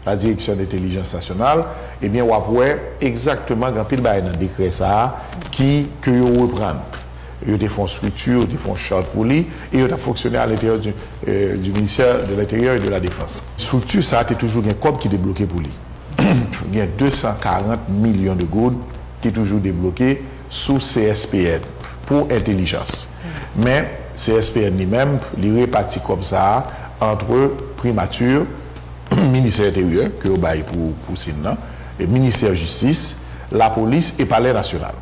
la direction d'intelligence nationale, eh bien, on voit exactement quand il y a un décret ça qui que vous reprendre. Ils ont font structure, ils font charte pour lui et ils ont fonctionné à l'intérieur du ministère de l'Intérieur et de la Défense. Structure, ça a été toujours un code qui est débloqué pour lui. Il y a 240 millions de gouttes qui est toujours débloqué sous CSPN pour intelligence. Mais CSPN lui-même, il est réparti comme ça entre primature, ministère intérieur, que vous avez pour Sina, et ministère de justice, la police et palais national.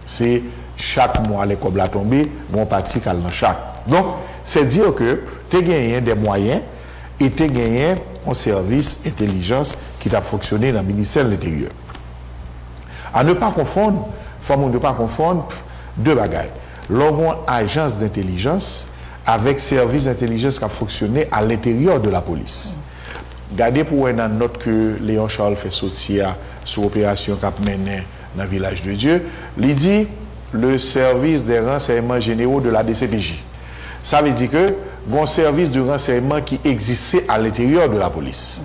C'est chaque mois, les comme la tombée, mon parti dans chaque. Donc, c'est dire que tu as gagné des moyens et tu as gagné un service intelligence qui a fonctionné dans le ministère de l'Intérieur. À ne pas confondre, faut ne pas confondre deux bagailles. L'organe agence d'intelligence avec service d'intelligence qui a fonctionné à l'intérieur de la police. Gardez pour une note que Léon Charles fait sortir sur l'opération qu'a menée dans le village de Dieu. Il dit le service des renseignements généraux de la DCPJ. Ça veut dire que bon service de renseignement qui existait à l'intérieur de la police.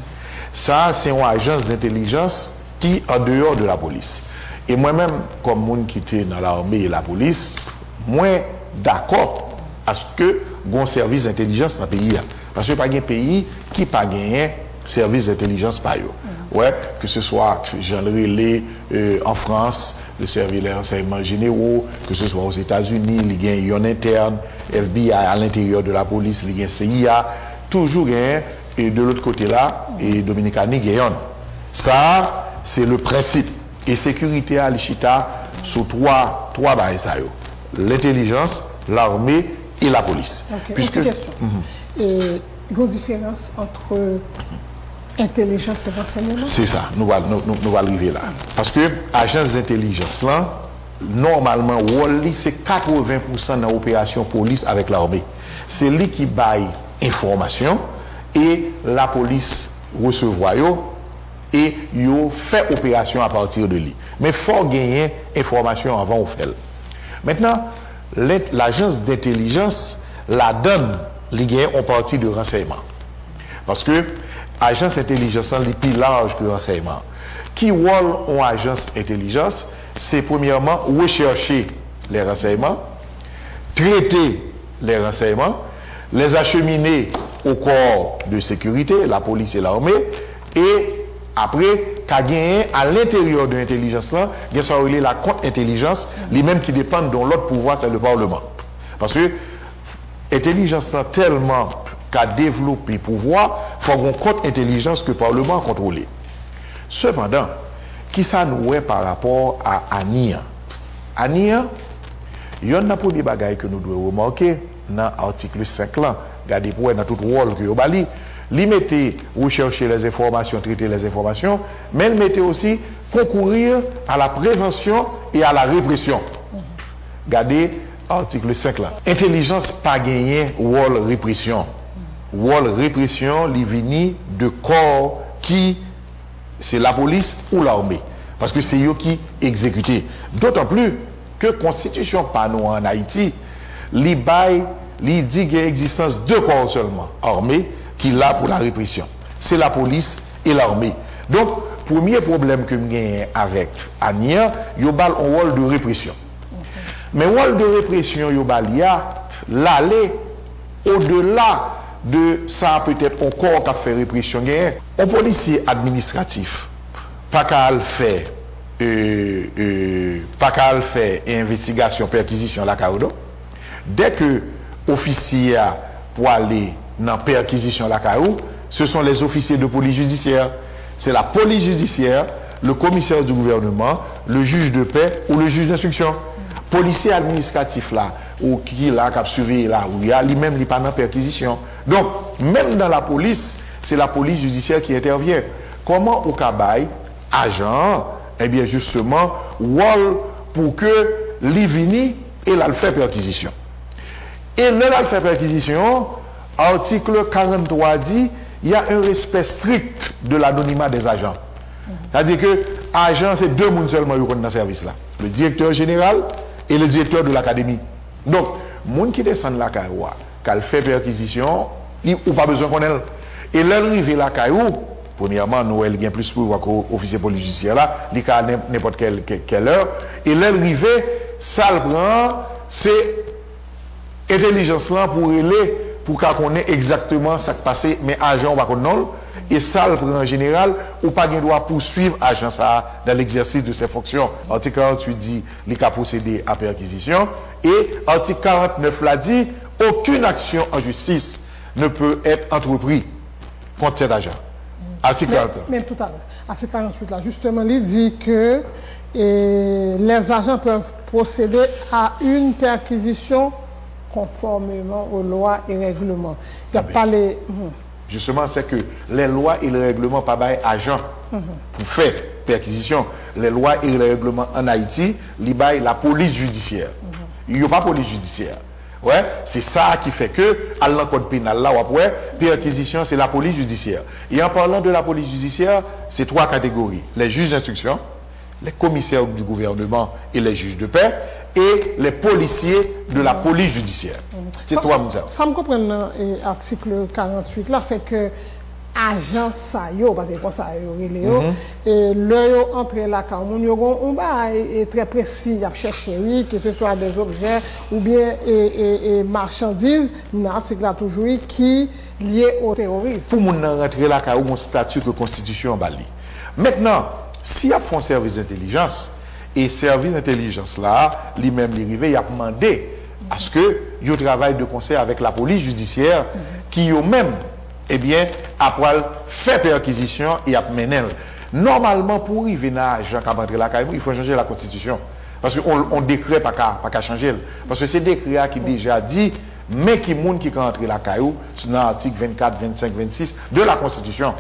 Ça, c'est une agence d'intelligence qui est en dehors de la police. Et moi-même, comme monde qui était dans l'armée et la police, moi d'accord à ce que bon service d'intelligence dans le pays. Parce que pas un pays qui n'a pas gagné service d'intelligence par eux. Ouais, que ce soit Jean Relais en France, le service des renseignements généraux, que ce soit aux États-Unis, il y a un interne, FBI à l'intérieur de la police, il y a un CIA, toujours et de l'autre côté là, et Dominicani gagne. Ça, c'est le principe. Et sécurité à l'Ichita sur trois bases. L'intelligence, l'armée et la police. Okay. Puisque, une question. Il y a une différence entre intelligence et renseignement? C'est ça, nous allons arriver là. Parce que l'agence d'intelligence, là, normalement, c'est 80% dans l'opération police avec l'armée. C'est lui qui baille information et la police recevoir et yo fait opération à partir de lui. Mais il faut gagner information avant de faire. Maintenant, l'agence d'intelligence la donne, il gagne en partie de renseignement. Parce que agence intelligence est plus large que renseignement. Qui rôle en agence intelligence, c'est premièrement rechercher les renseignements, traiter les renseignements, les acheminer au corps de sécurité, la police et l'armée, et après, qu'à gagner à l'intérieur de l'intelligence là, il y a la contre-intelligence, les mêmes qui dépendent de l'autre pouvoir, c'est le Parlement. Parce que l'intelligence là tellement qu'à développer le pouvoir, il faut une contre-intelligence que le Parlement a contrôlé. Cependant, qui ça nous est par rapport à ANIA? ANIA, il y a un premier bagage que nous devons remarquer dans l'article 5 là, regardez pour dans tout rôle que vous avez. Li mettez rechercher les informations, traiter les informations, mais il mettez aussi concourir à la prévention et à la répression. Regardez article 5 là. Intelligence pas gagné rôle répression. Rôle répression, li vini de corps qui c'est la police ou l'armée. Parce que c'est eux qui exécutent. D'autant plus que constitution pas nous en Haïti, li dit qu'il y a existence de corps seulement, armée qui est là pour la répression. C'est la police et l'armée. Donc, premier problème que j'ai avec Ania, il y a un rôle de répression. Mais le rôle de répression, il y a l'aller au-delà de ça, peut-être encore qu'a fait répression. Un policier administratif, pas qu'à le faire, investigation, perquisition à la Carodo. Dès que officier pour aller dans perquisition la CAO, ce sont les officiers de police judiciaire. C'est la police judiciaire, le commissaire du gouvernement, le juge de paix ou le juge d'instruction. Policier administratif là, ou qui là, qui a surveillé là, où il y a lui-même, il pas dans perquisition. Donc, même dans la police, c'est la police judiciaire qui intervient. Comment au Kabaï, agent, eh bien justement, rôle pour que l'Ivini et là, le fait perquisition. Et là, le fait perquisition, article 43 dit il y a un respect strict de l'anonymat des agents. C'est-à-dire que agent, c'est deux personnes seulement qui sont dans le service là. Le directeur général et le directeur de l'académie. Donc, les gens qui descendent la caillou, qui fait perquisition, ils n'ont pas besoin qu'on ait. Et l'arrivée la caillou, Premièrement, nous avons plus pouvoir qu'officier police judiciaire là, il à n'importe quelle heure. Et l'arrivée, ça le prend, c'est intelligence là pour aller, pour qu'on ait exactement ce qui passe, mais agent on va connaître. Et ça le prend en général, ou pas de droit poursuivre agent ça dans l'exercice de ses fonctions. Article 48 dit, il a procédé à perquisition. Et article 49 l'a dit, aucune action en justice ne peut être entreprise contre cet agent. Article 49. Même tout à l'heure. Article 48 là, justement, il dit que les agents peuvent procéder à une perquisition conformément aux lois et règlements. Il n'y a pas les... Justement, c'est que les lois et les règlements pas bail agent pour faire perquisition. Les lois et les règlements en Haïti, ils baillent la police judiciaire. Il n'y a pas police judiciaire. Ouais, c'est ça qui fait que, à l'encode pénal là, après, perquisition, c'est la police judiciaire. Et en parlant de la police judiciaire, c'est trois catégories. Les juges d'instruction, les commissaires du gouvernement et les juges de paix, et les policiers de la police judiciaire. C'est trois moussa. Ça me comprend dans l'article 48 là, c'est que agent ça yo, parce que comme ça yo, et leur entrer là quand on est très précis, il a cherché oui, que ce soit des objets ou bien marchandises, dans l'article là toujours qui lié au terrorisme. Pour mon rentrer là quand on statut que constitution en bali. Maintenant, s'il y a un service d'intelligence et service d'intelligence là, lui-même l'arrivé, il a demandé à ce que il travaille de concert avec la police judiciaire qui eux-mêmes eh bien, après faire perquisition et à mener. Normalement, pour arriver à Jean Cabandre la il faut changer la constitution. Parce qu'on décret pas qu'à changer. Parce que c'est décret qui déjà dit, mais qui monde qui rentre la caillou, c'est dans l'article 24, 25, 26 de la constitution.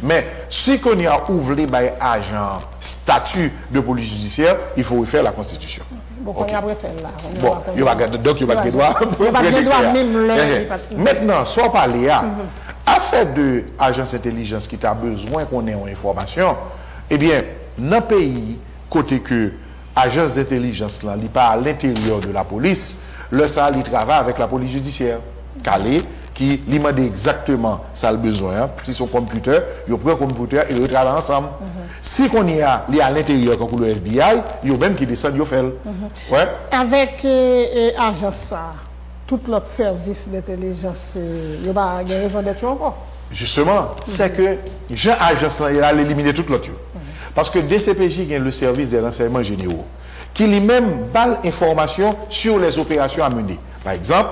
Mais si on y a ouvert par agent statut de police judiciaire, il faut refaire la constitution. Bon, on y a refait là. Bon, il va donc il va pas de droit. Maintenant, soit parler affaire de agence d'intelligence qui a besoin qu'on ait une information, eh bien, dans le pays, côté que agence d'intelligence là, il pas à l'intérieur de la police, le ça, il travaille avec la police judiciaire, calé, qui lui demande exactement ça le besoin. Si son computer, il prend le computer et ils travaillent ensemble. Si on y a à l'intérieur comme le FBI, il y a même qui descend, il fait. Ouais. Avec agence ça, tout l'autre service d'intelligence, il n'y a pas raison d'être encore. Justement, c'est que Jean agence là, il a éliminé tout l'autre. Parce que DCPJ gagne le service des renseignements généraux, qui lui-même balle information sur les opérations à mener. Par exemple,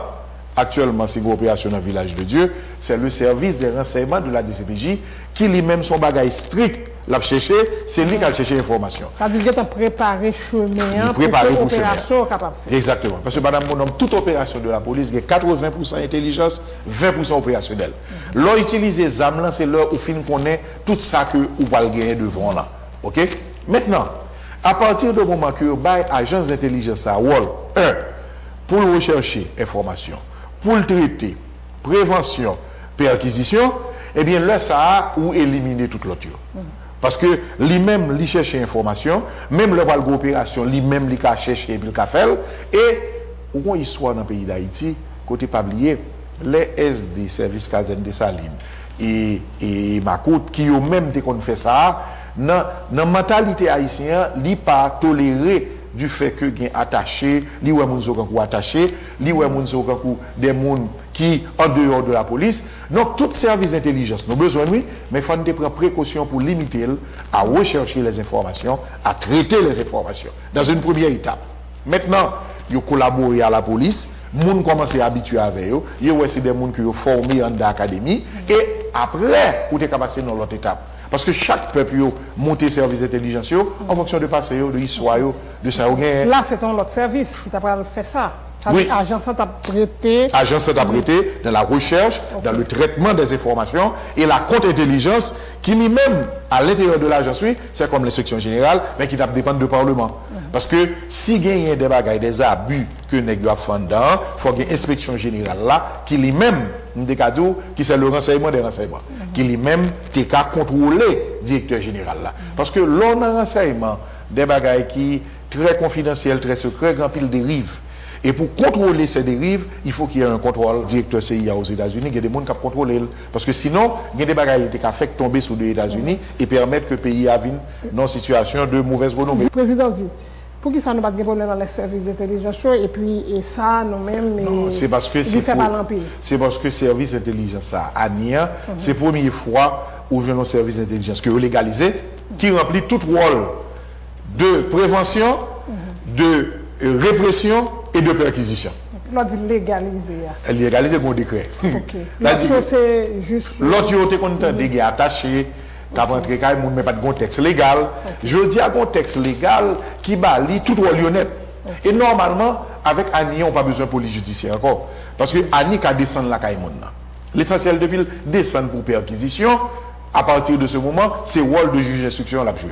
actuellement, c'est une opération dans le village de Dieu, c'est le service des renseignements de la DCPJ qui lui-même son bagage strict l'a cherché, c'est lui qui a cherché l'information. C'est-à-dire qu'il a préparé chemin pour l'opération capable de faire. Exactement. Parce que madame, mon homme, toute opération de la police, il y a 80% intelligence, 20% opérationnel. L'on utilise les âmes, c'est l'heure où fin connaît tout ça que vous va gagner devant là. OK? Maintenant, à partir du moment que vous avez agence d'intelligence à Wall, pour rechercher information, pour le traiter, prévention, perquisition, eh bien là, ça a ou éliminer toute l'autre. Parce que lui-même, il cherche information, même le valgo opération, lui-même, il a cherché et il a fait. Et, où il soit dans le pays d'Haïti, côté pas oublier, les SD, service Casen de Saline, et Makout, qui ont même dès qu'on fait ça, dans la mentalité haïtienne, il n'a pas toléré du fait que gain attaché, li ou moun so kankou attaché, li ou moun so kankou des moun qui en dehors de la police. Donc tout service d'intelligence nous besoin oui, mais il faut prendre précaution pour limiter à rechercher les informations, à traiter les informations dans une première étape. Maintenant, ils collaborent à la police, moun commencent à habituer avec eux, ils c'est des moun qui ont formé en académie et après ou t'es capable dans l'autre étape. Parce que chaque peuple monte service d'intelligence en fonction de passé, de l'histoire, de ça. Là, c'est un autre service qui t'a fait ça. Oui. L'agence t'a prêté. L'agence t'a prêté dans la recherche, dans le traitement des informations et la contre-intelligence qui lui-même, à l'intérieur de l'agence, oui, c'est comme l'inspection générale, mais qui dépend du Parlement. Parce que si il y a des bagailles, des abus que nous avons fait dedans, il faut qu'il y ait une inspection générale là, qui lui-même, qui c'est le renseignement des renseignements, qui lui-même a contrôlé le directeur général là. Parce que l'on a un renseignement des bagailles qui très confidentiels, très secrets, grand pile dérive. Et pour contrôler ces dérives, il faut qu'il y ait un contrôle directeur CIA aux États-Unis, il y a des gens qui contrôlent. Parce que sinon, il y a des bagages qui ont fait tomber sous les États-Unis et permettre que le pays vienne dans une situation de mauvaise renommée. Le président dit, pour qui ça nous pas de problème dans les services d'intelligence et puis et ça nous-mêmes c'est parce que c'est parce que service d'intelligence ça à Nia, c'est la première fois où je un service d'intelligence que légalisé qui remplit tout rôle de prévention, de répression et de perquisition. L'autre légalisé. Légalisé mon décret. L'autre c'est juste l'autre côté qu'on est attaché. T'as rentré quand même mais pas de contexte légal. Je dis à contexte légal qui balie tout honnête. Et normalement avec Annie on pas besoin de police judiciaire encore parce que Annie a descendre la caille moun. L'essentiel depuis descendre pour perquisition. À partir de ce moment, c'est le rôle de juge d'instruction l'a joué.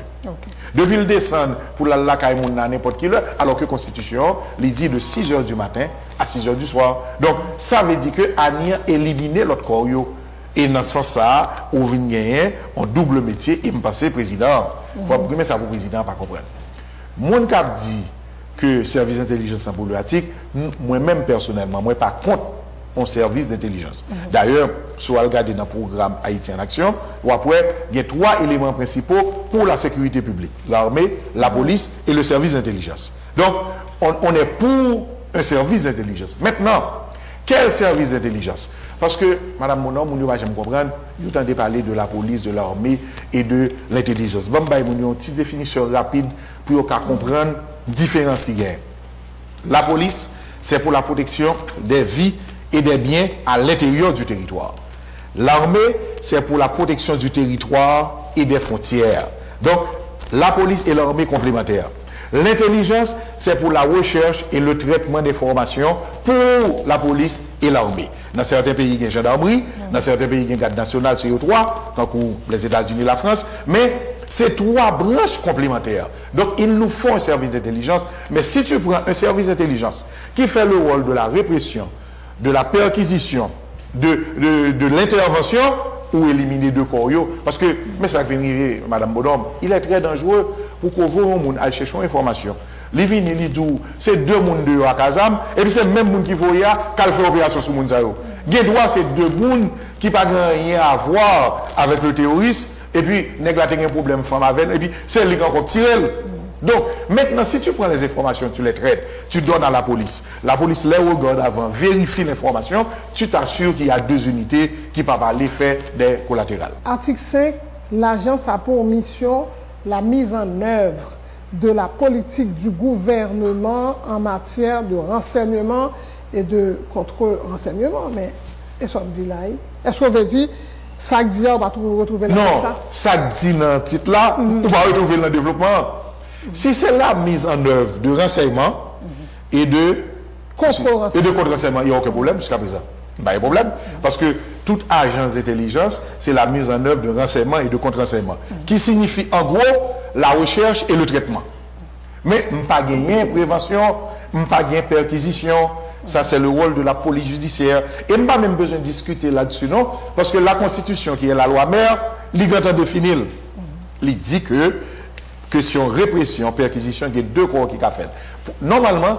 Depuis le descendre pour la caille moun à n'importe quelle heure, alors que la Constitution lui dit de 6h du matin à 6h du soir. Donc ça veut dire que Annie a éliminé l'autre corps. Et dans ce sens-là, on vient gagner un double métier et me passer président. Il faut que ça pour président pas comprendre. Mon cap dit que service d'intelligence en politique, moi-même personnellement, moi pas contre un service d'intelligence. D'ailleurs, si vous regardez dans le programme Haïti en action, ou après, il y a 3 éléments principaux pour la sécurité publique. L'armée, la police et le service d'intelligence. Donc, on est pour un service d'intelligence. Maintenant, quel service d'intelligence? Parce que, Madame Monon, vous ne jamais comprendre, vous entendez parler de la police, de l'armée et de l'intelligence. Bon, une petite définition rapide pour comprendre la différence qu'il y a. La police, c'est pour la protection des vies et des biens à l'intérieur du territoire. L'armée, c'est pour la protection du territoire et des frontières. Donc, la police et l'armée complémentaires. L'intelligence, c'est pour la recherche et le traitement d'informations pour la police et l'armée. Dans certains pays, il y a une gendarmerie, dans certains pays, il y a une garde nationale, c'est trois, comme les États-Unis et la France, mais c'est 3 branches complémentaires. Donc, il nous faut un service d'intelligence, mais si tu prends un service d'intelligence qui fait le rôle de la répression, de la perquisition, de l'intervention, ou éliminer 2 corps, parce que, mais ça vient arriver, Madame Bodom, il est très dangereux pour que vous, on aille chercher une information. Les vignes, c'est 2 personnes de à Kazam, et puis c'est le même monde qui voit qu'elle fait opération sur le monde. Les droits, c'est 2 personnes qui n'ont rien à voir avec le terroriste, et puis, néglater un problème femme avec, et puis c'est lui qui encore tiré. Donc, maintenant, si tu prends les informations, tu les traites, tu donnes à la police. La police les regarde avant, vérifie l'information, tu t'assures qu'il y a 2 unités qui peuvent aller faire des collatérales. Article 5, l'agence a pour mission la mise en œuvre de la politique du gouvernement en matière de renseignement et de contre-renseignement. Mais, est-ce qu'on dit là? Est-ce qu'on veut dire, ça dit, on va retrouver là? Non, ça dit dans le titre là, on va retrouver dans le développement. Si c'est la mise en œuvre de renseignement et de contre-renseignement, il n'y a aucun problème jusqu'à présent. Il n'y a pas de problème. Parce que toute agence d'intelligence, c'est la mise en œuvre de renseignement et de contre-renseignement. Qui signifie en gros la recherche et le traitement. Mais on n'a pas gagné prévention, on n'a pas gagné perquisition. Ça, c'est le rôle de la police judiciaire. Et on n'a pas même besoin de discuter là-dessus, non? Parce que la Constitution, qui est la loi mère, l'IGAT définit. Il dit que question répression, perquisition, il y a 2 corps qui ont fait. Normalement,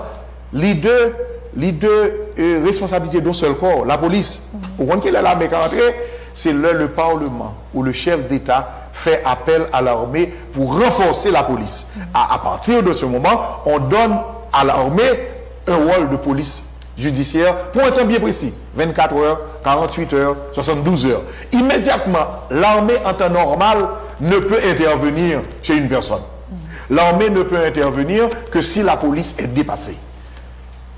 les deux responsabilités d'un seul corps, la police, au moment qu'il est l'armée qui est c'est le Parlement ou le chef d'État fait appel à l'armée pour renforcer la police. À partir de ce moment, on donne à l'armée un rôle de police judiciaire pour un temps bien précis, 24 heures, 48 heures, 72 heures. Immédiatement, l'armée en temps normal ne peut intervenir chez une personne. L'armée ne peut intervenir que si la police est dépassée.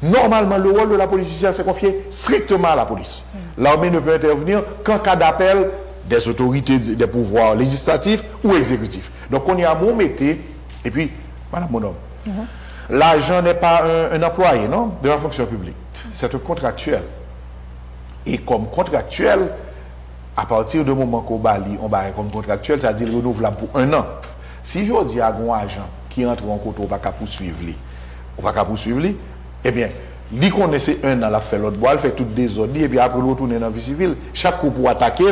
Normalement, le rôle de la police judiciaire s'est confié strictement à la police. L'armée ne peut intervenir qu'en cas d'appel des autorités des pouvoirs législatifs ou exécutifs. Donc, on y a un bon métier, et puis, madame mon homme, l'agent n'est pas un employé, non, de la fonction publique. C'est un contractuel. Et comme contractuel, à partir du moment qu'on bali, on va comme contractuel, c'est-à-dire renouvelable pour 1 an. Si je dis à un agent qui entre en côté, on va poursuivre lui, eh bien, lui connaissait 1 an, il a fait l'autre bois, il fait toutes des ordres, et puis après, il retourne dans la vie civile. Chaque coup pour attaquer,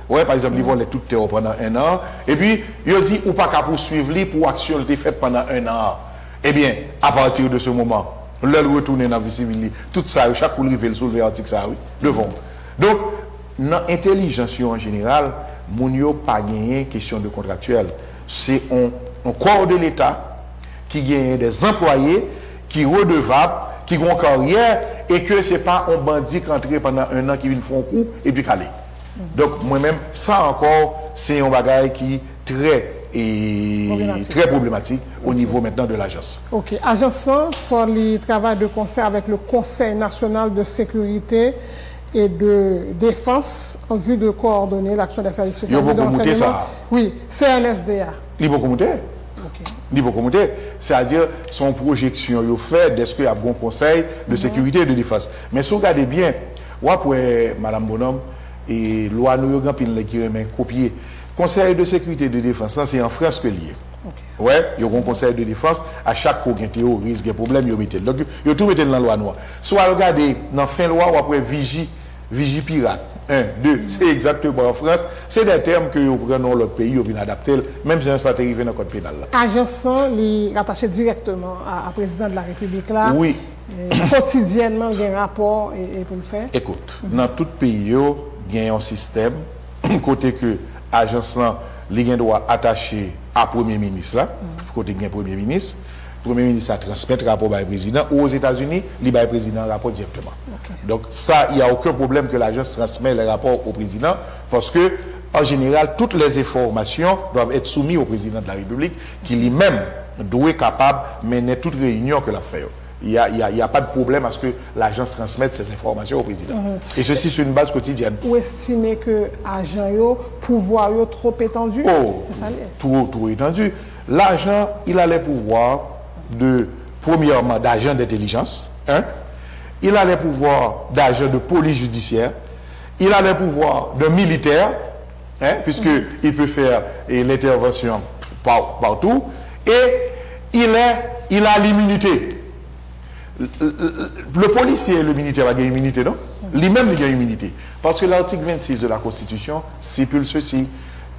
ouais, par exemple, il vole toute terre pendant 1 an, et puis, il dit, ou pas qu'à poursuivre lui pour action qui faite pendant 1 an. Eh bien, à partir de ce moment, Leur retourner dans la vie civile, tout ça, chaque coup rive le soulever article ça, oui, devant. Donc, dans l'intelligence en général, moun yo pas gagné question de contractuel. C'est un corps de l'État qui gagne des employés, qui redevables, qui ont carrière, et que ce n'est pas un bandit qui entre pendant un an qui vient faire un coup et puis caler. Donc, moi-même, ça encore, c'est un bagage qui est très problématique au niveau maintenant de l'agence. Ok. Agence 100, il travaille de concert avec le Conseil national de sécurité et de défense en vue de coordonner l'action des services spéciaux. Il y a beaucoup de ça. Oui, CNSDA. Il y a beaucoup de c'est-à-dire son projection il fait est-ce qu'il y a un bon conseil de sécurité et de défense. Mais si vous regardez bien, Madame Bonhomme et loi nous qui remet copier. Conseil de sécurité et de défense, c'est en France que lié. Ouais, il y a un conseil de défense à chaque coup qu'il y a terroriste, un problème, il y a mis. Donc, il y a tout mis dans la loi noire. Soit regardez dans la fin loi ou après vigie pirate. 1, 2, c'est exactement en France. C'est des termes que vous prenez dans l'autre pays, vous venez adapter, même si ça arrivé dans le code pénal. Agence 100, il est rattaché directement à président de la République là. Oui. Quotidiennement, il y a un rapport et pour le faire. Écoute, dans tout pays, il y a un système, côté que l'agence là, il doit attacher à Premier ministre là, côté qu'il y a Premier ministre. Premier ministre a transmis le rapport au président, ou aux États-Unis, il y a le président le rapport directement. Donc ça, il n'y a aucun problème que l'agence transmet le rapport au président, parce que en général, toutes les informations doivent être soumises au président de la République, qui lui-même doit être capable de mener toute réunion que l'a fait. Il n'y a pas de problème à ce que l'agence transmette ces informations au président. Et ceci sur une base quotidienne. Vous estimez que l'agent, pouvoir trop étendu? Trop étendu. L'agent, il a les pouvoirs premièrement, d'agent d'intelligence. Il a les pouvoirs d'agent de police judiciaire. Il a les pouvoirs de militaire, puisqu'il peut faire l'intervention partout. Et il a l'immunité. Le policier et le militaire a une immunité, non? Lui-même, il a une immunité. Parce que l'article 26 de la Constitution stipule ceci.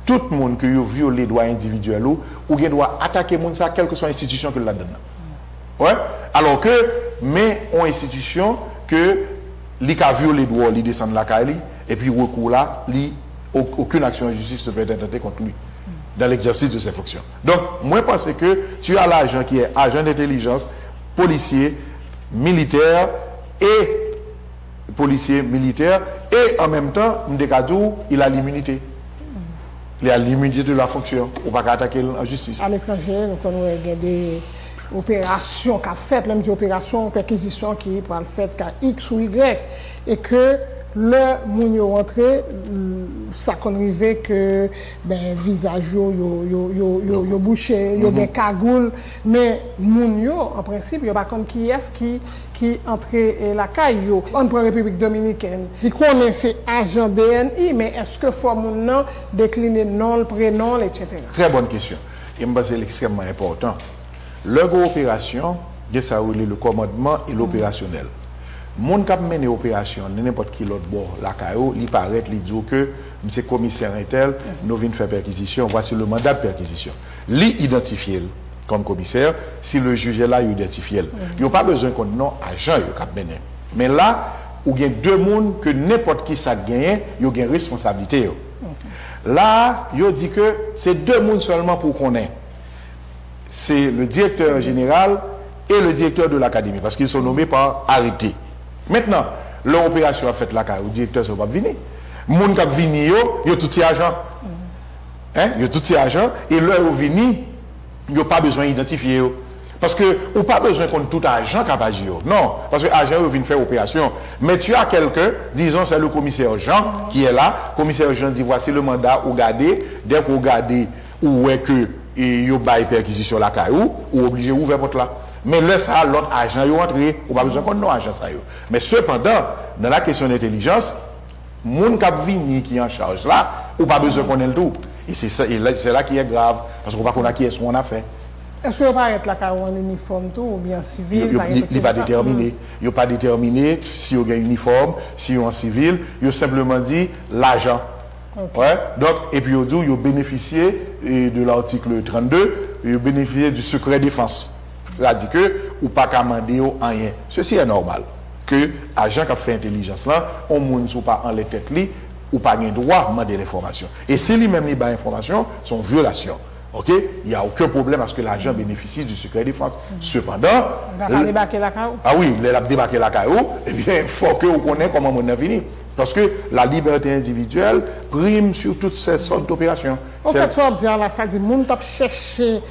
Tout le monde qui a violé les droits individuels ou qui doit attaquer monde ça, quelle que soit l'institution que la donne. Ouais? Alors que, mais en institution que li a violé les droits, li descend de la caille, et puis recours là, aucune action de justice ne peut être intentée contre lui dans l'exercice de ses fonctions. Donc, moi, je pense que tu as l'agent qui est agent d'intelligence, policier, militaire et en même temps, il a l'immunité. Il a l'immunité de la fonction. On ne peut pas attaquer en justice. À l'étranger, nous avons des opérations qu'a faites, même des opérations, perquisitions qui pour le fait qu'à X ou Y, et que le mounio rentré, ça qu'on arrivait que visage yo bouché, yo des cagoules, mais mounio en principe, il y a pas comme qui est-ce qui entrait la caille. On prend République dominicaine. Il connaît ces agents DNI, mais est-ce que faut mon décliner nom, le prénom, etc. Très bonne question. Et c'est extrêmement important. Leur opération, c'est le commandement et l'opérationnel. Mon cap mené opération, n'importe qui l'autre bord, la CAO, il paraît, il dit que M. commissaire Intel, nous venons faire perquisition, voici le mandat de perquisition. Lui identifier comme commissaire, si le juge est là, il identifie. Il n'y a pas besoin qu'on non agent cap mené. Mais là, il y a deux mondes que n'importe qui ça gagne, il y a une responsabilité. Là, il dit que c'est deux mondes seulement pour qu'on ait. C'est le directeur général et le directeur de l'académie, parce qu'ils sont nommés par arrêté. Maintenant, l'opération a fait la carrière, le directeur ne va pas venir. Les gens qui viennent, ils ont tous ces agents. Ils ont tous ces agents, et leur vini, ils n'ont pas besoin d'identifier. Parce que, ou pas besoin qu'on ait tout agent qui a agi. Non, parce que l'agent vient faire opération. Mais tu as quelqu'un, disons, c'est le commissaire Jean qui est là. Le commissaire Jean dit voici le mandat, ou gardez, dès que vous gardez, ou est que il y a une perquisition la carrière, ou obligé d'ouvrir votre là. Mais là, ça, l'autre agent est rentré, on n'a pas besoin qu'on ait un agent. Mais cependant, dans la question d'intelligence, les gens qui est en charge là, on n'a pas besoin qu'on ait le tout. Et c'est là qui est grave, parce qu'on ne sait pas qui est ce qu'on a fait. Est-ce qu'il n'y a pas être là en uniforme tout, ou bien civil? Il n'est pas déterminé. Il n'est pas déterminé si il y a un uniforme, si il y a un civil. Il a simplement dit l'agent. Okay. Ouais? Donc, et puis il a bénéficié de l'article 32, il a bénéficié du secret défense. Il a dit que ou pas commander rien. Ceci est normal. Que agent qui a fait intelligence là, on ne soit pas en les têtes li, ou pas de droit à demander l'information. Et si lui-même il a l'information, c'est une violation. Ok? Il n'y a aucun problème à ce que l'agent bénéficie du secret défense. Cependant, il va débarquer la caillou. Ah oui, il a débarqué la caillou, eh bien, il faut que vous connaissiez comment on a fini. Parce que la liberté individuelle prime sur toutes ces sortes d'opérations. En fait, ça veut dire là, ça dit, moun tap chercher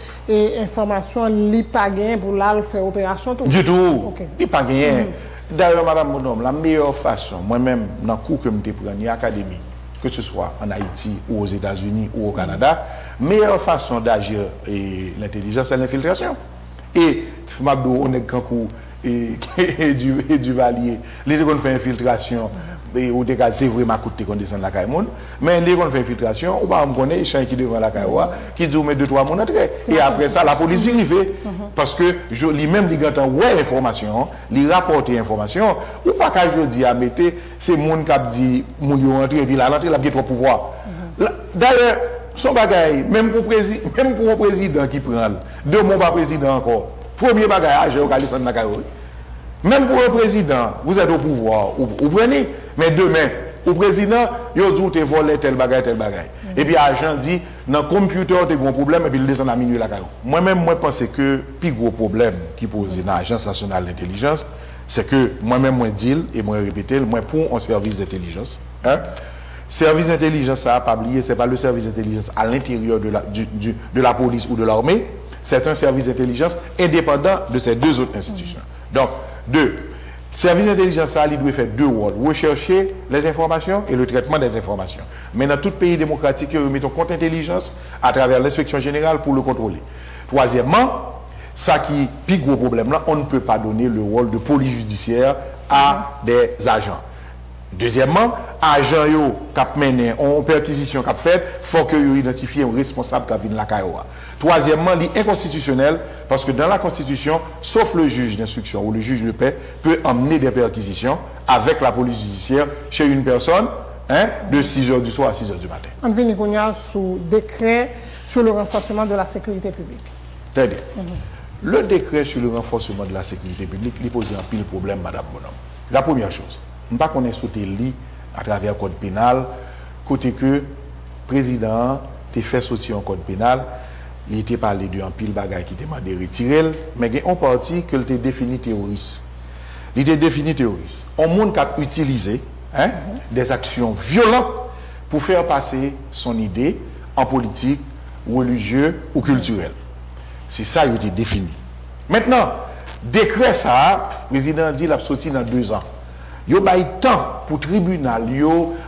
information, li pas gagné pour là faire opération tout. Du tout. Okay. Li pas gagné. D'ailleurs, madame Monom, la meilleure façon, moi-même, dans le cours que je prends, en académie, que ce soit en Haïti ou aux États-Unis ou au Canada, meilleure façon d'agir l'intelligence, c'est l'infiltration. Et, on est quand et du Valier, les gens font infiltration, et au dégât, c'est vraiment coûté qu'on descend la caille, mais les gens font infiltration, on va me connaître, les gens qui devant la caille, qui disent, mais 2-3 mon entrée. Et après ça, la police vérifie. Parce que, lui-même, il a ouais information, il rapporte information, ou pas qu'à je dis à mettre, c'est mon qui a dit, mon yo rentré, et puis là, l'entrée, il a trop pouvoir. D'ailleurs, son bagaille, même pour un président qui prend, deux mots pas président encore. Premier bagage, j'ai au la caille. Même pour un président, vous êtes au pouvoir, vous prenez, mais demain, au président, il dit que vous volé tel bagage, tel bagage. Et puis, l'agent dit, dans le computer, tu as un problème, et puis il descend à minuit la caillou. Moi-même, moi, je pense que le plus gros problème qui pose dans l'Agence nationale d'intelligence, c'est que moi-même, moi, dis, et moi, répéter, moi, pour un service d'intelligence, service d'intelligence, ça n'a pas oublié, ce n'est pas le service d'intelligence à l'intérieur de la police ou de l'armée, c'est un service d'intelligence indépendant de ces deux autres institutions. Donc, service d'intelligence, ça, il doit faire deux rôles. Rechercher les informations et le traitement des informations. Mais dans tout pays démocratique, nous mettons compte intelligence à travers l'inspection générale pour le contrôler. Troisièmement, ça qui est le plus gros problème là, on ne peut pas donner le rôle de police judiciaire à des agents. Deuxièmement, agents qui ont mené en perquisition qui fait, il faut qu'ils identifient un responsable qui vient de la CAIOA. Troisièmement, l'inconstitutionnel, parce que dans la Constitution, sauf le juge d'instruction ou le juge de paix, peut emmener des perquisitions avec la police judiciaire chez une personne de 6h du soir à 6h du matin. On vient sous décret sur le renforcement de la sécurité publique. Très bien. Le décret sur le renforcement de la sécurité publique, il pose un pile problème, Madame Bonhomme. La première chose, je ne sais pas qu'on est sauté à travers le code pénal, côté que le président a fait sortir un code pénal, il était parlé d'un pile bagaille qui demandait de retirer, mais il y a une partie que était défini terroriste. Il était défini terroriste. On monde qui a utilisé des actions violentes pour faire passer son idée en politique, religieuse ou culturelle. C'est ça qui a été défini. Maintenant, décret ça, le président dit qu'il a sorti dans 2 ans. Il y a temps pour le tribunal,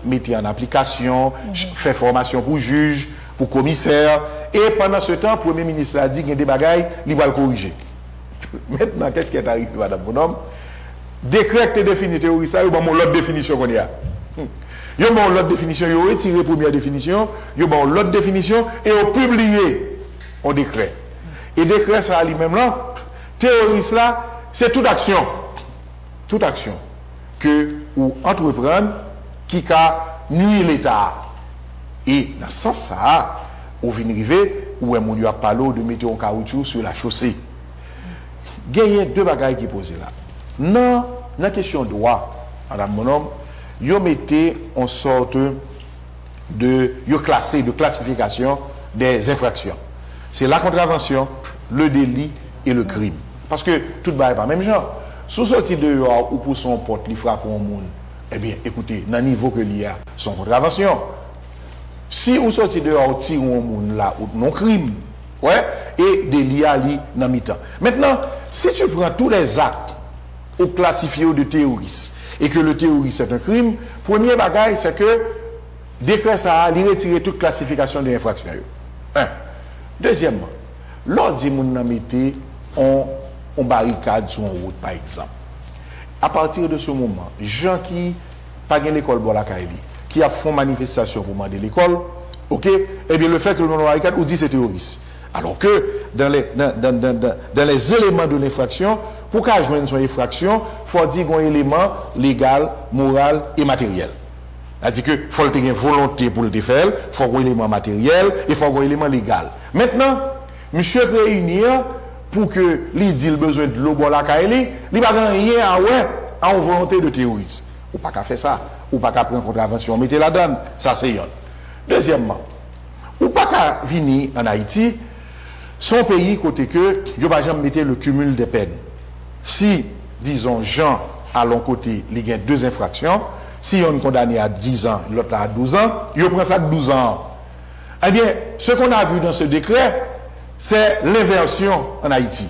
mettre en application, faire formation pour juge, pour commissaire. Et pendant ce temps, le Premier ministre a dit qu'il y a des bagailles, il va le corriger. Maintenant, qu'est-ce qui est arrivé, Madame Bonhomme? Décret qui est défini terroriste, il y a l'autre définition qu'on y a. Il y a l'autre définition, il y a retiré la première définition, il y a l'autre définition, et il y a publié un décret. Et décret, ça a lui-même là, terroriste là, c'est toute action que ou entreprendre qui a nuit l'État. Et dans ce sens, ça, on vient arriver où on a parlé de mettre un caoutchouc sur la chaussée. Il y a 2 bagailles qui posent là. Non, dans la question de droit, Madame Bonhomme, ils ont mis en sorte de classification des infractions. C'est la contravention, le délit et le crime. Parce que tout le monde n'est pas le même genre. Sous sorti dehors ou pour son porte, il frappe un monde, eh bien, écoutez, dans le niveau que l'il y a, son contravention. Si vous sortez dehors, vous tirez un monde là, ou non crime, et délit à lui dans mi-temps. Maintenant, si tu prends tous les actes ou classifiés de terroristes, et que le terrorisme est un crime, premier bagage, c'est que décret ça, il retire toute classification de l'infraction. Deuxièmement, l'ordre dit moun nan mette on barricade sur une route, par exemple. À partir de ce moment, gens qui pas gain l'école pour la Kaili, qui a fait manifestation pour demander l'école, ok, et bien le fait que le barricade, on dit c'est terroriste. Alors que dans les éléments de l'infraction, pour qu'à joindre son infraction, il faut dire un élément légal, moral et matériel. C'est-à-dire qu'il faut avoir une volonté pour le faire, il faut avoir un élément matériel et il faut avoir un élément légal. Maintenant, monsieur réunir pour que lui dit le besoin de l'eau pour la Kaili, il n'a pas rien à ouais en volonté de terrorisme. Ou pas qu'à faire ça, ou pas qu'à prendre contravention, mettez la donne, ça c'est yon. Deuxièmement, ou pas qu'à venir en Haïti, son pays côté que, je ne vais jamais mettre le cumul des peines. Si, disons, Jean, à l'un côté, il y a 2 infractions, si on est condamné à 10 ans, l'autre à 12 ans, il prend ça de 12 ans. Eh bien, ce qu'on a vu dans ce décret, c'est l'inversion en Haïti.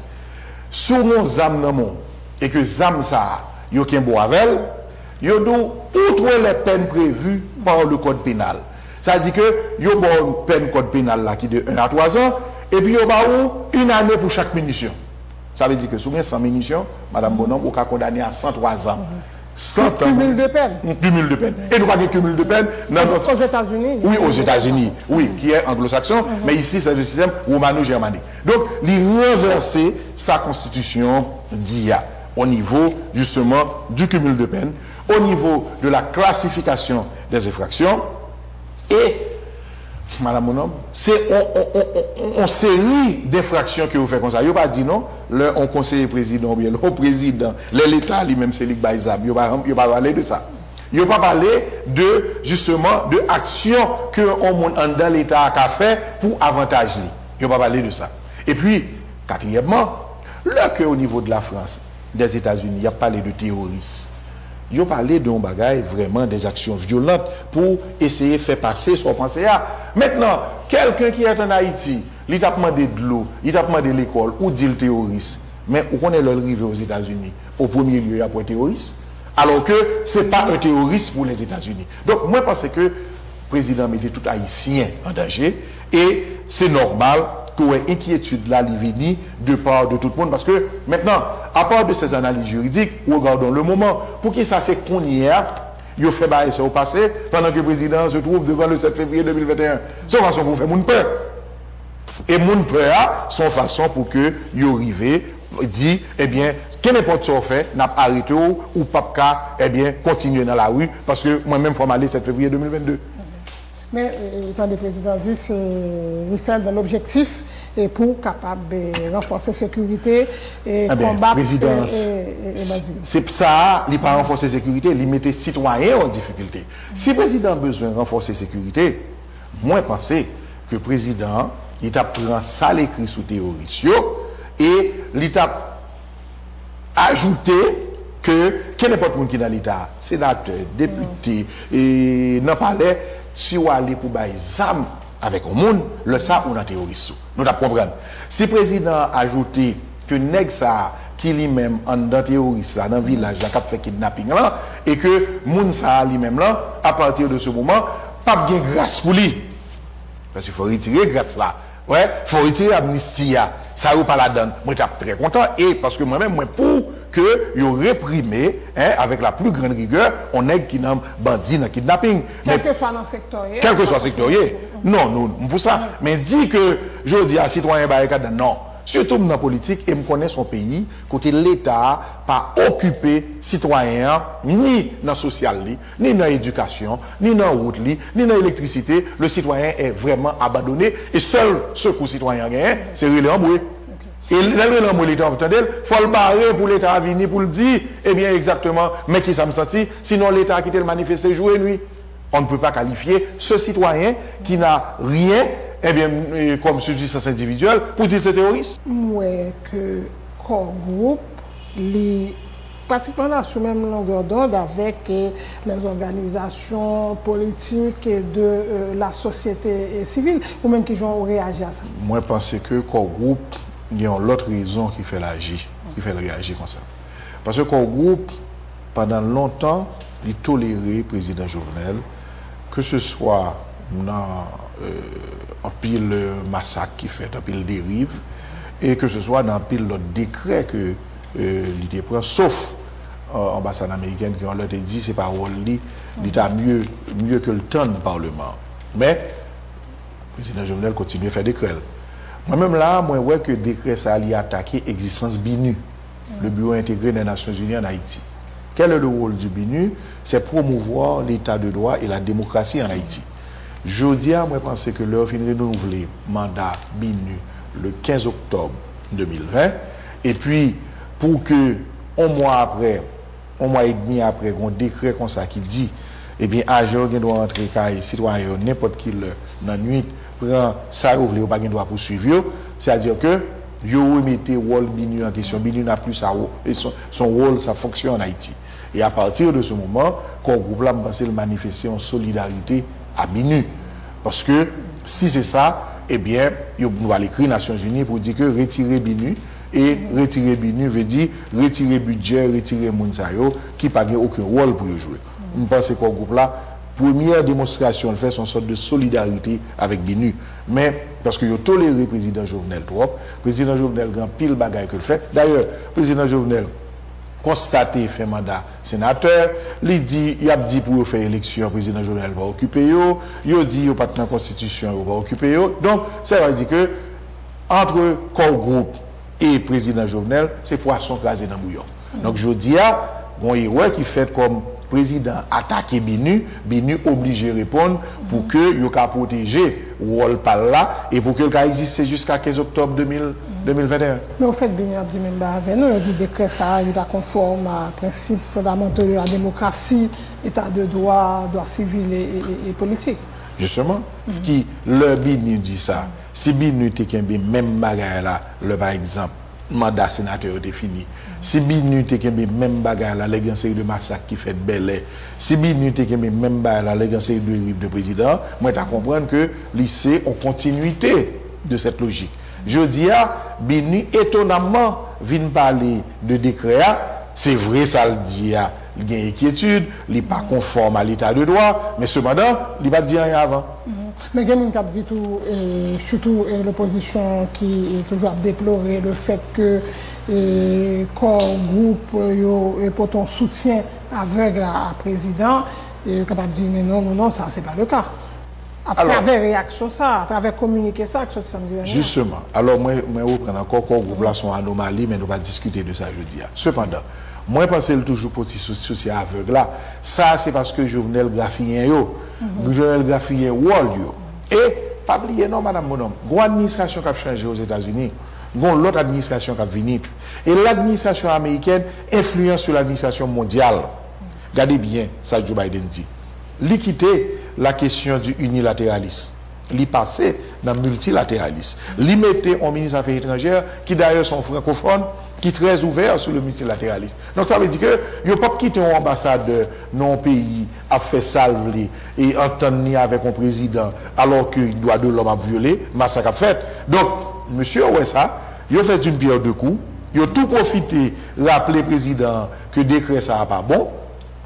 Sous mon ZAM dans monde, et que ZAM ça, il y a qu'un beau avec, il y a outre les peines prévues par le code pénal. Ça dit que il y a une peine code pénal là qui est de 1 à 3 ans, et puis il y a 1 année pour chaque munition. Ça veut dire que sous 100 munitions, Madame Bonhomme, on a condamné à 103 ans. 100 ans. Cumul de peine. Cumul de peine. Et nous pas de cumul de peine. Aux États-Unis. Oui, aux États-Unis. Oui, qui est anglo-saxon. Mais ici, c'est le système romano-germanique. Donc, il renverser sa constitution d'IA au niveau, justement, du cumul de peine, au niveau de la classification des infractions. Et, Madame Bonhomme, c'est en série d'infractions que vous faites comme ça. Vous pas dit non, on conseiller président, bien le président, l'État lui-même, c'est Luc Baïzab. Vous pas parler de ça. Vous pas parler de, justement, de actions que dans l'État a fait pour avantage lui. Vous pas parler de ça. Et puis, quatrièmement, là que au niveau de la France, des États-Unis, il y a parlé de terrorisme. Ils ont parlé d'un bagage vraiment des actions violentes pour essayer de faire passer son pensée. Maintenant, quelqu'un qui est en Haïti, il t'a demandé de l'eau, il t'a demandé l'école, ou dit le terroriste. Mais où on est arrivé aux États-Unis? Au premier lieu, il y a un terroriste. Alors que ce n'est pas un terroriste pour les États-Unis. Donc, moi, je pense que le président mettait tout haïtien en danger. Et c'est normal pour une inquiétude là, l'ivini de part de tout le monde. Parce que maintenant, à part de ces analyses juridiques, regardons le moment. Pour qui ça c'est qu'on y est, il fait bailler ça au passé, pendant que le président se trouve devant le 7 février 2021. C'est façon pour faire mon peur. Et mon peur, son façon pour que il arrive, dit, eh bien, que n'importe ce qu'on fait, n'a pas arrêté ou pas, eh bien, continuer dans la rue, parce que moi-même, il faut m'aller 7 février 2022. Mais, étant le président dit, c'est il fait dans l'objectif et pour capable de renforcer la sécurité et combattre. C'est ça, il pas renforcer la sécurité, il mettait citoyens en difficulté. Si le président a besoin de renforcer la sécurité, moi, je pense que le président, il a pris ça l'écrit sous terroriste et il a ajouté que n'importe qui est dans l'État, sénateur, député, et n'en parlait, si on allait pour bailler ZAM avec un monde, le ça, on a terroriste. Nous comprenons. Si le président a ajouté que nèg ça qui lui-même en dans terroriste là dans le village là qui fait kidnapping là et que moun ça lui-même là à partir de ce moment pas bien grâce pour lui parce qu'il faut retirer grâce là. Ouais, faut retirer amnistie ça ou pas la donne. Moi je suis très content et parce que moi-même moi pour que yo réprimé avec la plus grande rigueur on est qui n'a bandit dans kidnapping quel que soit dans le secteur quel que soit le secteur non nous pour ça mais dit que je dis à citoyen barricade non surtout dans la politique et me connaît son pays côté l'État pas occupé citoyen ni dans social ni dans l'éducation ni dans route ni dans l'électricité le citoyen est vraiment abandonné et seul ce que le citoyen gagne c'est relais en bruit. Et l'État, il faut le barrer pour l'État à venir pour le dire, eh bien exactement, mais qui ça me sentit, sinon l'État a quitté le manifester jour et nuit. On ne peut pas qualifier ce citoyen qui n'a rien, eh bien, comme subsistance individuelle, pour dire c'est terroriste. Oui, que corps groupe, les pratiquement là, sous même longueur d'onde avec les organisations politiques et de la société civile, ou même qui ont réagi à ça. Moi, je pense que corps groupe, il y a l'autre raison qui fait l'agir, qui fait réagir comme ça. Parce que le groupe, pendant longtemps, il tolérait le président Jovenel, que ce soit dans un pile massacre qui fait, un pile dérive, et que ce soit dans un pile décret que l'idée prend, sauf l'ambassade américaine qui ont leur dit ces paroles, l'État mieux que le temps du Parlement. Mais le président Jovenel continue à faire décret. Moi-même là, moi, je vois que le décret ça a attaqué l'existence BINU, le Bureau intégré des Nations Unies en Haïti. Quel est le rôle du BINU? C'est promouvoir l'état de droit et la démocratie en Haïti. Je dis à moi, je pense que l'heure finit de renouveler le mandat BINU le 15 octobre 2020. Et puis, pour que, un mois et demi après, on décret comme ça qui dit, eh bien, agent doit entrer car citoyen, n'importe qui dans la nuit, prend ça, ouvre, pas doit poursuivre, c'est-à-dire que, yo remettez rôle BINU en question. BINU n'a plus son rôle, sa fonction en Haïti. Et à partir de ce moment, quand le groupe là, je pense, manifester en solidarité à BINU. Parce que si c'est ça, eh bien, nous allons écrire Nations Unies pour dire que retirer BINU, et retirer BINU veut dire retirer budget, retirer Mounsayo, qui n'a aucun rôle pour jouer. Je pense que le groupe là, première démonstration, le fait son sorte de solidarité avec BINU. Mais, parce que vous tolérez le président Jovenel trop, le président Jovenel grand pile bagaille que le fait. D'ailleurs, le président Jovenel constaté fait mandat sénateur, il a dit pour faire élection, le président Jovenel va occuper il a dit qu'il pas de constitution, il va occuper donc, ça veut dire que entre corps groupe et président Jovenel, c'est poisson crasé dans le bouillon. Donc, je dis à bon héros qui fait comme président attaquer BINU obligé de répondre pour que il puisse protéger le rôle par là et pour que le cas existe jusqu'à 15 octobre 2021. Mais au fait, BINU a dit même avec nous, il dit décret ça, il est conforme à principes fondamentaux de la démocratie, état de droit civil et politique. Justement, qui le BINU dit ça, si BINU était même bagarre là, par exemple, mandat sénateur est fini. Si BINU te kembe même bagarre là, les série de massacres qui fait belle. Si BINU te kembe même bagarre là, les série de rives de président, moi tu comprendre que lycée en continuité de cette logique. Je dis à BINU étonnamment vient parler de décret, c'est vrai ça le dit à il y a inquiétude, il n'est pas conforme à l'état de droit, mais cependant, il va dire rien avant. Mais il y a un dit tout, surtout l'opposition qui est toujours à déplorer le fait que corps groupe pour ton soutien aveugle à président, et capable de dire mais non, ça c'est pas le cas. À travers réaction ça, à travers communiquer ça, que samedi dernier. Justement. Alors moi reprendre encore corps groupe là son anomalie, mais nous va discuter de ça jeudi. Cependant, moi, je pense toujours pour ce souci aveugle là. Ça, c'est parce que Jovenel Graffien, Jovenel Graffien, Wall, et, pas oublier, non, madame Bonhomme, une administration qui a changé aux États-Unis, l'autre administration qui a venu. Et l'administration américaine influence sur l'administration mondiale. Regardez bien, ça, Joe Biden dit. L'équité, la question du unilatéralisme. L'y passer dans le multilatéralisme. L'y mettre en ministre des Affaires étrangères, qui d'ailleurs sont francophones, qui est très ouvert sur le multilatéralisme. Donc ça veut dire que il ne peut pas quitter un ambassadeur non pays à faire salver et entendre avec un président alors qu'il doit de l'homme à violer, massacre a fait. Donc, monsieur, ouais ça, il a fait une pierre deux coups, il a tout profité, rappeler président que décret ça n'a pas bon.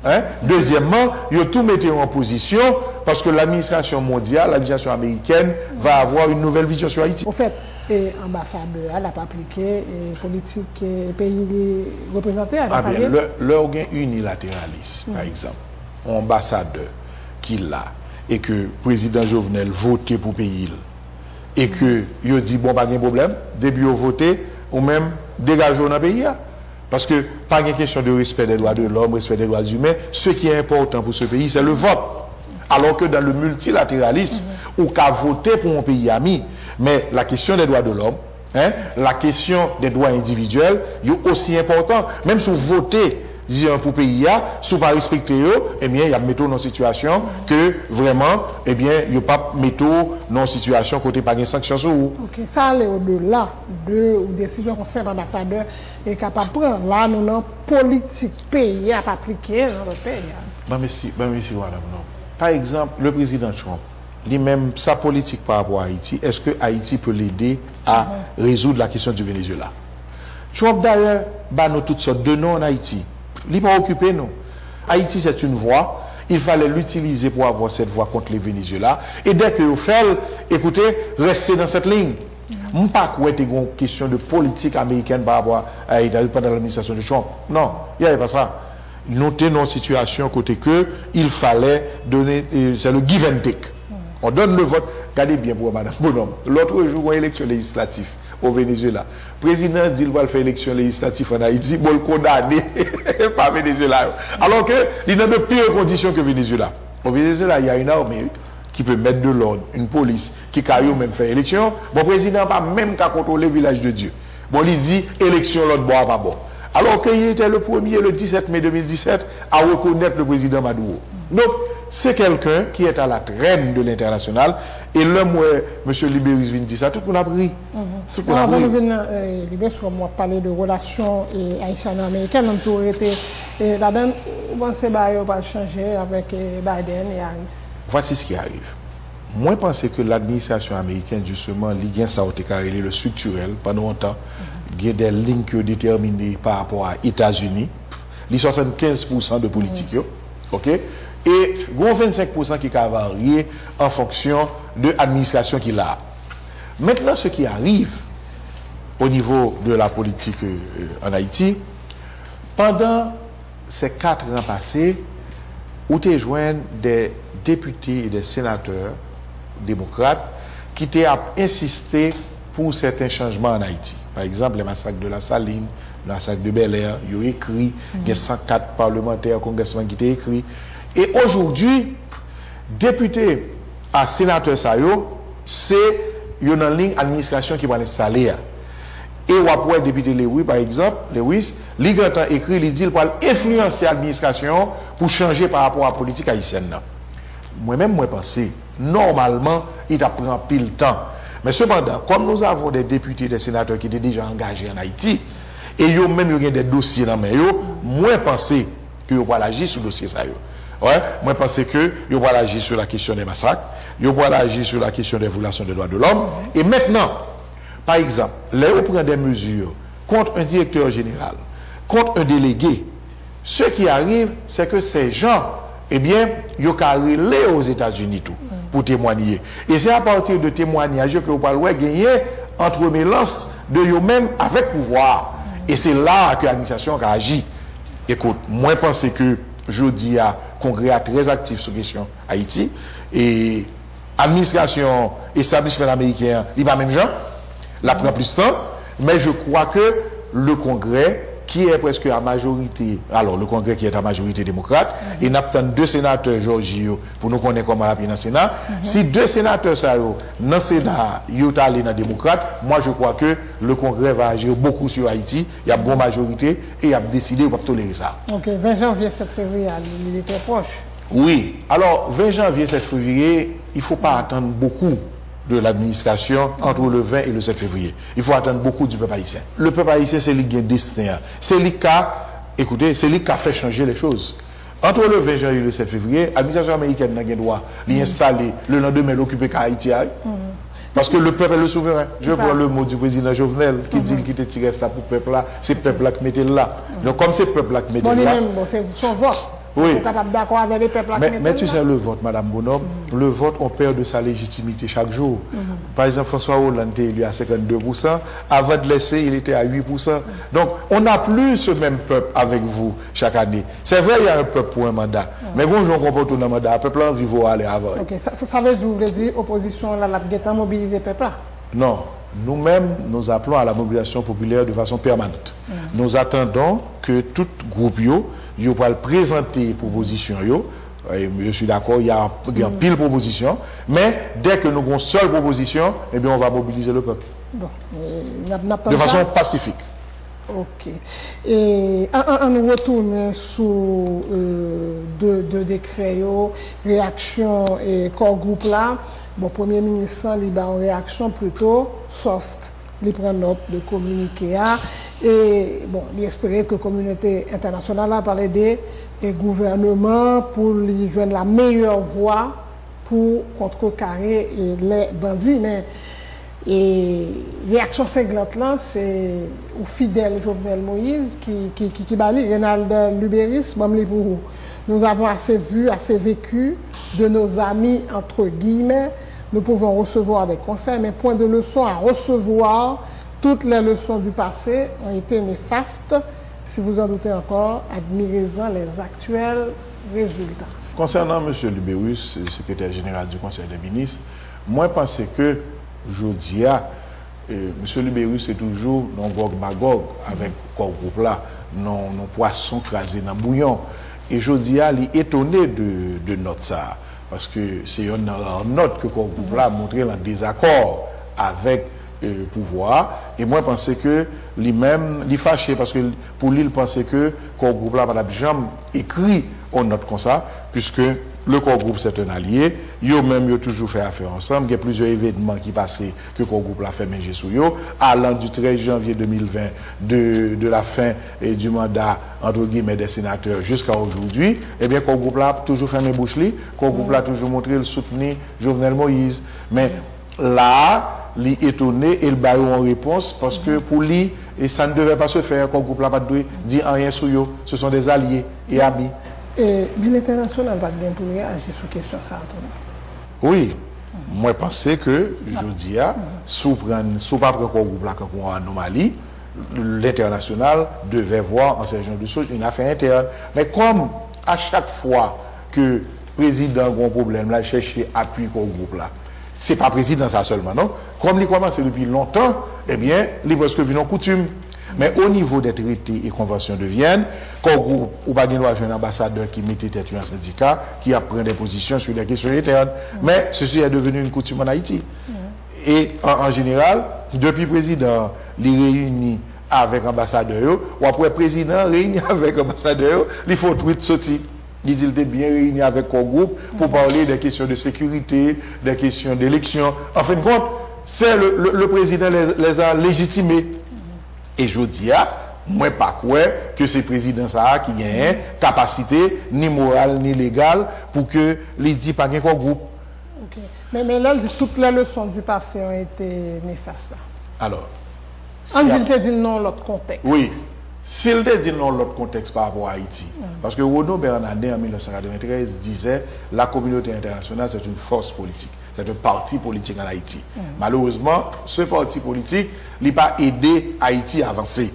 Hein? Deuxièmement, il a tout mis en position parce que l'administration mondiale, l'administration américaine va avoir une nouvelle vision sur Haïti. Au fait, l'ambassadeur n'a pas appliqué politique et pays représentés. L'organe unilatéraliste, par exemple, un ambassadeur qui l'a et que le président Jovenel vote pour pays et que il dit bon pas de problème, début au voter ou même dégager dans le pays. Parce que pas de question de respect des droits de l'homme, respect des droits humains. Ce qui est important pour ce pays, c'est le vote. Alors que dans le multilatéralisme, on peut voter pour un pays ami, mais la question des droits de l'homme, la question des droits individuels, est aussi important. Même si vous votez pour pays, si vous ne respectez pas, eh bien, il y a mettre dans une situation que vraiment, eh bien, il n'y a pas mettre dans une situation côté pas de sanctions sur vous. Ok, ça allait au-delà de décision qu'on sait l'ambassadeur est capable de prendre. Là, nous avons politique pays à appliquer dans le pays. Voilà, par exemple, le président Trump, lui-même, sa politique par rapport à Haïti, est-ce que Haïti peut l'aider à résoudre la question du Venezuela? Trump, d'ailleurs, nous toutes sortes de noms en Haïti. Il n'est pas occupé, non. Haïti, c'est une voie. Il fallait l'utiliser pour avoir cette voie contre les Venezuela. Et dès que vous faites, écoutez, restez dans cette ligne. Je ne sais pas quoi était une question de politique américaine par rapport à Haïti pendant l'administration de Trump. Non, il n'y avait pas ça. Nous étions dans une situation côté que il fallait donner, c'est le give and take. On donne le vote. Regardez bien pour Mme Bonhomme. L'autre jour, une élection législative au Venezuela. Le président dit qu'il va faire élection législative en Haïti, il va le condamner par Venezuela. Alors qu'il n'a de pires conditions que Venezuela. Au Venezuela, il y a une armée qui peut mettre de l'ordre, une police qui peut même faire élection. Bon, le président n'a pas même qu'à contrôler le village de Dieu. Bon, il dit élection l'autre bois pas bon. Alors qu'il était le premier, le 17 mai 2017, à reconnaître le président Maduro. Donc, c'est quelqu'un qui est à la traîne de l'international. Et là, moi, M. Libéris vient dire ça, tout le monde a pris. Avant de venir, Libéris, on parler de relations haïtiano-américaines, on aurait été là-dedans, vous pensez que ça va changer avec Biden et Harris? Voici ce qui arrive. Moi, je pense que l'administration américaine, justement, l'IGN, ça a été carré le structurel pendant longtemps. Il y a des lignes qui sont déterminées par rapport à États-Unis. Les 75% de politique, ok? Et il y a 25% qui a varié en fonction de l'administration qu'il a. Maintenant, ce qui arrive au niveau de la politique en Haïti, pendant ces 4 ans passés, où tu joins des députés et des sénateurs démocrates qui ont insisté pour certains changements en Haïti. Par exemple, les massacres de la Saline, le massacre de Bel-Air, ils ont écrit, il y a 104 parlementaires, congressmen qui ont écrit. Et aujourd'hui, députés à sénateurs, c'est une ligne administration qui va installer. Et on va député Lewis, par exemple, Lewis, il a écrit, il dit qu'il va influencer l'administration pour changer par rapport à la politique haïtienne. Moi-même, moi, pense, normalement, il prend pile temps. Mais cependant, comme nous avons des députés, des sénateurs qui étaient déjà engagés en Haïti, et ils ont même des dossiers dans les mains, moi, pense que vous allez agir sur le dossier. Ouais, moi, pense que vous allez agir sur la question des massacres, vous allez agir sur la question des violations des droits de l'homme. Et maintenant, par exemple, là, on prend des mesures contre un directeur général, contre un délégué. Ce qui arrive, c'est que ces gens, eh bien, ils ont carré aux États-Unis tout pour témoigner. Et c'est à partir de témoignages que vous pouvez gagner entre mélange de eux-mêmes avec pouvoir. Et c'est là que l'administration a agi. Écoute, moi, je pense que je dis à Congrès très actif sur la question Haïti. Et l'administration, établissement américain, il va même gens, la prend plus de temps. Mais je crois que le Congrès, qui est presque à majorité, alors le Congrès qui est à majorité démocrate, et n'a pas 2 sénateurs Georgio pour nous connaître comment la dans le Sénat. Si 2 sénateurs ça dans le Sénat, ils sont allés dans le démocrate, moi je crois que le Congrès va agir beaucoup sur Haïti, il y a une bonne majorité et il a décidé de ne pas tolérer ça. Ok, 20 janvier, 7 février, il était proche. Oui, alors 20 janvier, 7 février, il ne faut pas attendre beaucoup de l'administration entre le 20 et le 7 février. Il faut attendre beaucoup du peuple haïtien. Le peuple haïtien, c'est lui qui a un destin. C'est lui qui a, écoutez, c'est lui qui a fait changer les choses. Entre le 20 janvier et le 7 février, l'administration américaine n'a pas le droit d'installer le lendemain l'occuper Haïti. Parce que le peuple est le souverain. Je prends le mot du président Jovenel qui dit qu'il te tirait ça pour le peuple là. C'est le peuple là qui mettait là. Donc comme c'est le peuple là qui mettait là. Bon, c'est son vote. Oui. D'accord avec les peuples. Mais tu sais, le vote, Madame Bonhomme, le vote, on perd de sa légitimité chaque jour. Par exemple, François Hollande était élu à 52%. Avant de laisser, il était à 8%. Donc, on n'a plus ce même peuple avec vous chaque année. C'est vrai, il y a un peuple pour un mandat. Mais bon, je comporte un mandat. Le peuple là, vivre aller avant. Ok, ça veut dire opposition là, la guetta mobiliser le peuple là? Non. Nous-mêmes, nous appelons à la mobilisation populaire de façon permanente. Nous attendons que tout groupe yo va présenter des propositions. Je suis d'accord, il y a pile de propositions, mais dès que nous avons une seule proposition, eh bien, on va mobiliser le peuple. Bon, de façon pacifique. Ok. Et on retourne sous deux décrets, réaction et corps groupe là. Bon, Premier ministre, il a une réaction plutôt soft. Il prend note de communiquer. Et bon, il espérait que la communauté internationale a parlé des gouvernements pour lui joindre la meilleure voie pour contrecarrer les bandits. Mais réaction cinglante là, c'est au fidèle Jovenel Moïse qui balit Renald Lubéris, pour nous avons assez vu, assez vécu de nos amis entre guillemets. Nous pouvons recevoir des conseils, mais point de leçon à recevoir. Toutes les leçons du passé ont été néfastes. Si vous en doutez encore, admirez-en les actuels résultats. Concernant M. Lubéris, secrétaire général du Conseil des ministres, moi je pense que aujourd'hui, M. Lubéris est toujours non gog magog avec le groupe là, non poisson crasé dans le bouillon. Et aujourd'hui, il est étonné de notre ça. Parce que c'est une note que le groupe là a montré un désaccord avec pouvoir. Et moi, je pensais que lui-même, il fâché parce que pour lui, il pensait que le groupe là, madame Jam écrit en note comme ça, puisque le corps groupe c'est un allié, eux-mêmes ils ont toujours fait affaire ensemble, il y a plusieurs événements qui passaient que le corps groupe l'a fait manger sur eux, allant du 13 janvier 2020 de la fin du mandat entre guillemets des sénateurs jusqu'à aujourd'hui, eh bien le corps groupe là toujours fait mes bouches, le corps groupe là toujours montré le soutenir Jovenel Moïse, mais là il est étonné et il bat en réponse parce que pour lui et ça ne devait pas se faire, le corps groupe là pas de dire rien sur eux, ce sont des alliés et amis. Et l'international va bien pour réagir sur la question ça. Oui, moi je pensais que, je dis, sous pas prendre un groupe là comme en anomalie, l'international devait voir en ce genre de choses une affaire interne. Mais comme à chaque fois que le président a un problème, là, chercher appui pour le groupe là, c'est pas président ça seulement, non? Comme il commence depuis longtemps, eh bien, il est presque venu en coutume. Mais au niveau des traités et conventions de Vienne, quand groupe ou pas un ambassadeur qui mettait tête un syndicat, qui a pris des positions sur les questions internes. Mais ceci est devenu une coutume en Haïti. Et en général, depuis le président, les réunit avec l'ambassadeur, ou après le président réunit avec l'ambassadeur, il faut tout sortir. Il était bien réuni avec le groupe pour parler des questions de sécurité, des questions d'élection. En fin de compte, c'est le président les a légitimés. Et je dis, moi pas quoi que c'est président ça qui a une capacité ni morale ni légale pour que les dit pas qu'un groupe. Okay. Mais là, toutes les leçons du passé ont été néfastes. Alors, on dit non l'autre contexte. Oui. S'il te dit non l'autre contexte par rapport à Haïti, parce que Renaud Bernardin en 1993 disait la communauté internationale c'est une force politique, c'est un parti politique en Haïti. Malheureusement, ce parti politique n'a pas aidé Haïti à avancer.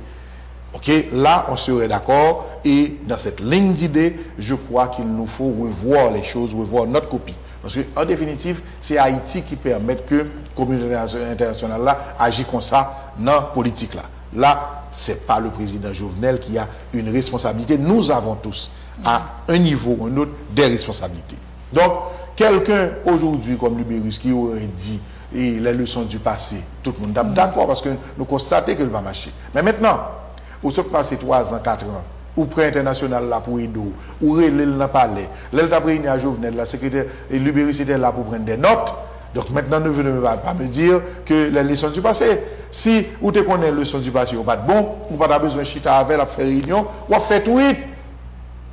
Ok, là on serait d'accord et dans cette ligne d'idée, je crois qu'il nous faut revoir les choses, revoir notre copie. Parce qu'en définitive, c'est Haïti qui permet que la communauté internationale là agit comme ça dans la politique là. Là, ce n'est pas le président Jovenel qui a une responsabilité. Nous avons tous, à un niveau ou un autre, des responsabilités. Donc, quelqu'un aujourd'hui comme Libérus qui aurait dit les leçons du passé, tout le monde est d'accord parce que nous constatons que ça va marcher. Mais maintenant, vous avez passé 3 ans, 4 ans, ou prêt international là pour aider, ou relais dans le palais, l'État réuni à Jovenel, la secrétaire et Libérus était là pour prendre des notes. Donc maintenant, ne venez pas me dire que les leçons du passé, si vous te connaissez les leçons du passé, vous n'avez pas de bon, vous n'avez pas besoin de chita avec la faire réunion, vous faites tweet.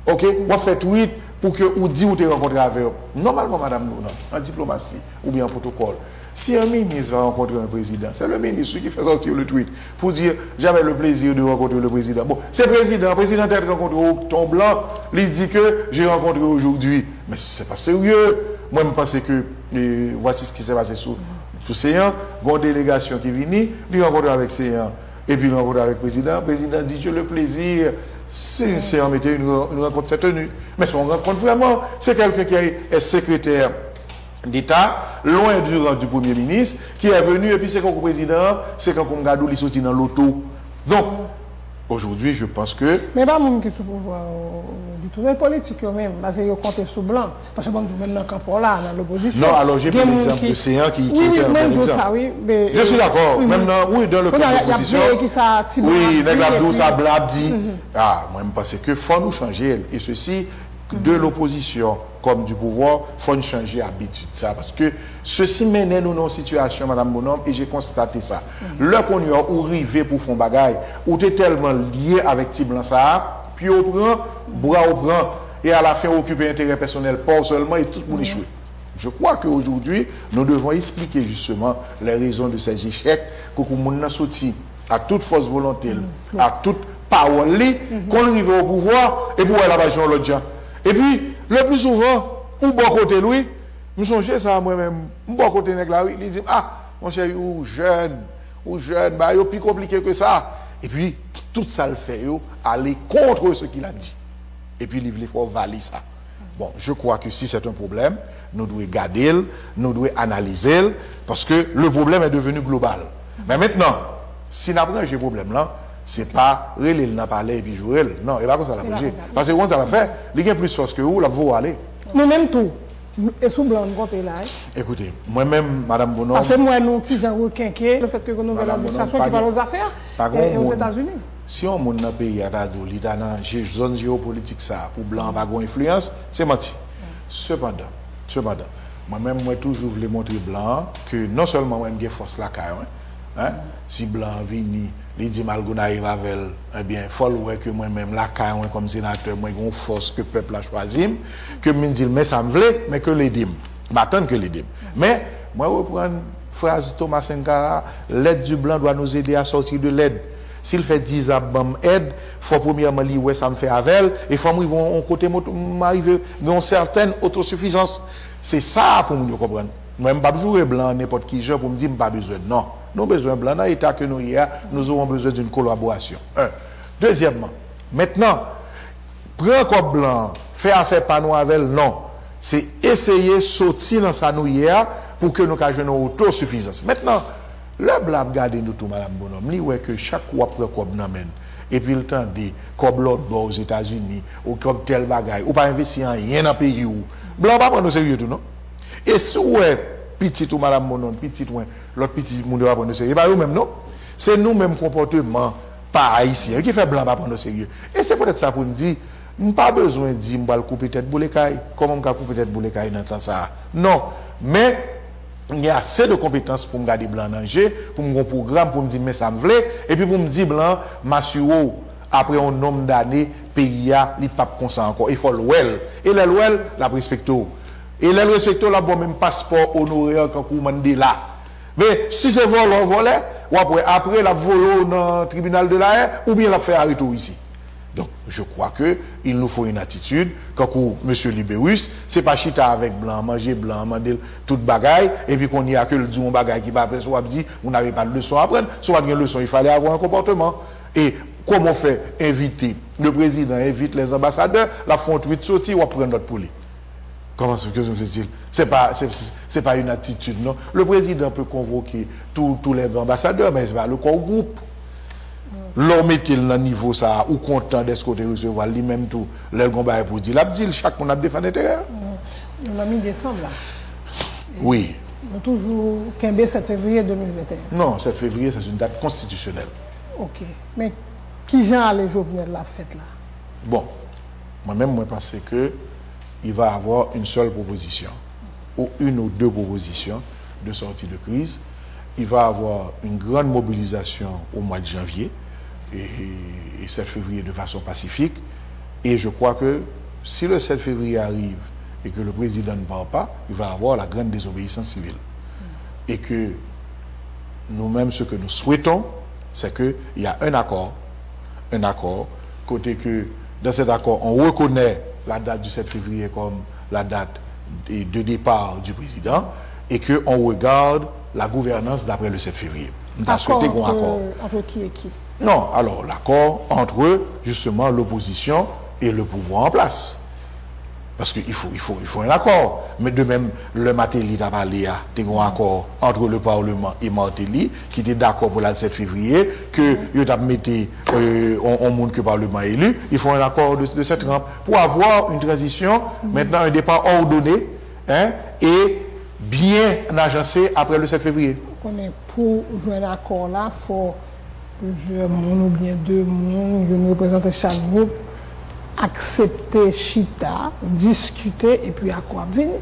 Ok? Vous faites tweet pour que vous dites que vous rencontrez avec eux. Normalement, madame, en diplomatie ou bien en protocole, si un ministre va rencontrer un président, c'est le ministre qui fait sortir le tweet pour dire j'avais le plaisir de rencontrer le président. Bon, c'est le président t'a rencontré au ton blanc, il dit que j'ai rencontré aujourd'hui. Mais c'est pas sérieux. Moi, je pense que voici ce qui s'est passé sous séance. Une délégation qui vient, lui rencontre avec séance, et puis il rencontre avec le président. Le président dit j'ai le plaisir. Si une séance mettait une rencontre s'est tenue. Mais si on rencontre vraiment, c'est quelqu'un qui est secrétaire d'État, loin du rang du Premier ministre, qui est venu, et puis c'est quand le président, c'est quand on regarde, il sortit dans l'auto. Donc, aujourd'hui, je pense que... Mais pas mon qui sous pouvoir du tout. Les politiques même, parce qu'ils comptent sur blanc. Parce que bon, je mets dans le camp là, dans l'opposition. Non, alors j'ai pris l'exemple de Séant qui était un bon exemple. Ça, oui, mais, je suis d'accord. Maintenant, oui, dans le camp de l'opposition. Oui, Negladou, ça blab dit. Ah, moi, je pense que faut nous changer. Et ceci, de l'opposition comme du pouvoir, il faut changer l'habitude ça parce que ceci mène nous dans une situation, Madame Bonhomme, et j'ai constaté ça. Là qu'on y a arrivé pour faire bagaille, où tu es tellement lié avec Tiblan ça, puis on prend, bras au prend, et à la fin occuper intérêt personnel, pas seulement, et tout le monde échoué. Je crois qu'aujourd'hui, nous devons expliquer justement les raisons de ces échecs, que nous avons sorti à toute fausse volonté, à toute parole, qu'on arrive au pouvoir, et pour la passion l'autre gens. Et puis, le plus souvent, ou bon côté lui, je songe ça moi-même, bon côté nèg là, il dit ah, mon cher, ou jeune, bah yo plus compliqué que ça. Et puis tout ça le fait yo aller contre ce qu'il a dit. Et puis il faut valider ça. Bon, je crois que si c'est un problème, nous devons garder, nous devons analyser parce que le problème est devenu global. Mais maintenant, si nous avons ce problème là, c'est pas relais n'a parler et puis jouer non et pas comme ça la projet parce que quand ça l'a fait il y a plus force que vous là vous aller nous même tout Et sous blanc, côté là. Écoutez, moi-même, Madame Bonhomme. Parce que moi, nous, petit Jean Requinqué, le fait que nous avons l'administration qui parle aux affaires aux États-Unis. Si on monte dans le pays, l'État dans la zone géopolitique, ça, pour blanc, pas influence, c'est menti. Cependant, moi-même, moi, toujours voulu montrer blanc que non seulement moi, j'ai force la caille, si blanc vini, il dit malgré arrive avec, eh bien, faut le que moi-même la caille, comme sénateur, moi, j'ai une force que le peuple a choisi, que me dit, mais ça me voulait, mais que les dîmes. M'attendre que les dîmes. Mais, moi, je reprends une phrase Thomas Sankara, l'aide du blanc doit nous aider à sortir de l'aide. S'il fait 10 ans, aide, il faut premièrement lire où ça me fait avec elle, et il faut côté m'arriver à une certaine autosuffisance. C'est ça pour nous comprendre. Moi, je ne vais pas jouer blanc n'importe qui pour me dire que je n'ai pas besoin. Non, nous avons besoin de blanc. Dans l'état que nous y a, nous aurons besoin d'une collaboration. Un. Deuxièmement, maintenant, prendre comme blanc, faire affaire pas nous avec elle, non. C'est essayer de sortir dans sa nouillère pour que nous ayons une autosuffisance. Maintenant, le blanc garde nous tout, Madame Bonhomme, il dit que chaque fois prend comme n'amène. Et puis le temps de comme l'autre aux États-Unis, ou comme tel bagaille, ou pas investir en rien dans le pays où. Blanc pas prendre au sérieux tout, non? Et si vous êtes petit ou Madame Bonhomme, petit ou l'autre petit monde va prendre au sérieux, pas nous-mêmes, non? C'est nous-mêmes comportement, pas haïtien, qui fait blanc pas prendre au sérieux. Et c'est peut-être ça pour nous dire, nous pas besoin de dire, je vais couper tête boule caille. Comment je vais couper tête boule caille dans le temps ça? Non. Mais, il y a assez de compétences pour me garder blanc en danger, pour me programme, pour me dire, mais ça me plaît, et puis pour me dire, blanc, m'assure, après un nombre d'années, pays a, il pas comme ça encore. Il faut l'ouel. Et l'ouel, la respecto. Et le respecto, la bon même passeport honoré quand vous demandez là. Mais si c'est volé, ou après la volo dans le tribunal de la haie, ou bien la faire arrêter ici. Donc, je crois qu'il nous faut une attitude, quand M. Libérus, c'est pas chita avec blanc, manger blanc, manger toute bagaille, et puis qu'on n'y a que le dion bagaille qui va après, soit dit, vous n'avez pas de leçon à apprendre, soit une leçon, il fallait avoir un comportement. Et comment faire inviter, le président invite les ambassadeurs, la font tweet sortir, ou prendre notre poulet. Comment se fait-il? C'est pas une attitude, non? Le président peut convoquer tous les ambassadeurs, mais c'est pas le corps groupe. L'homme est-il dans le niveau ça, ou content d'être côté recevoir lui-même tout, le combat pour dire, l'abdil, chaque monde a défendu l'intérieur. On a mis décembre là. Oui. On toujours 7 février 2021. Non, 7 février, c'est une date constitutionnelle. Ok. Mais qui j'en allait Jovenel la fête là? Bon, moi-même, je pense que il va avoir une seule proposition, ou une ou deux propositions de sortie de crise. Il va avoir une grande mobilisation au mois de janvier et 7 février de façon pacifique. Et je crois que si le 7 février arrive et que le président ne parle pas, il va avoir la grande désobéissance civile. Et que nous-mêmes, ce que nous souhaitons, c'est qu'il y a un accord, côté que dans cet accord, on reconnaît la date du 7 février comme la date de départ du président et qu'on regarde la gouvernance d'après le 7 février. Nous avons souhaité qu'on accord. Entre qui et qui? Non, alors l'accord entre justement l'opposition et le pouvoir en place. Parce qu'il faut un accord. Mais de même, le Matéli a parlé un accord entre le Parlement et Martelly, qui était d'accord pour le 7 février, que il a mis on montre que le Parlement est élu. Il faut un accord de cette rampe pour avoir une transition, maintenant un départ ordonné, et bien agencé après le 7 février. Pour jouer un accord là, il faut plusieurs monde ou bien deux mondes, je représente chaque groupe. Accepter chita, discuter et puis à quoi venir.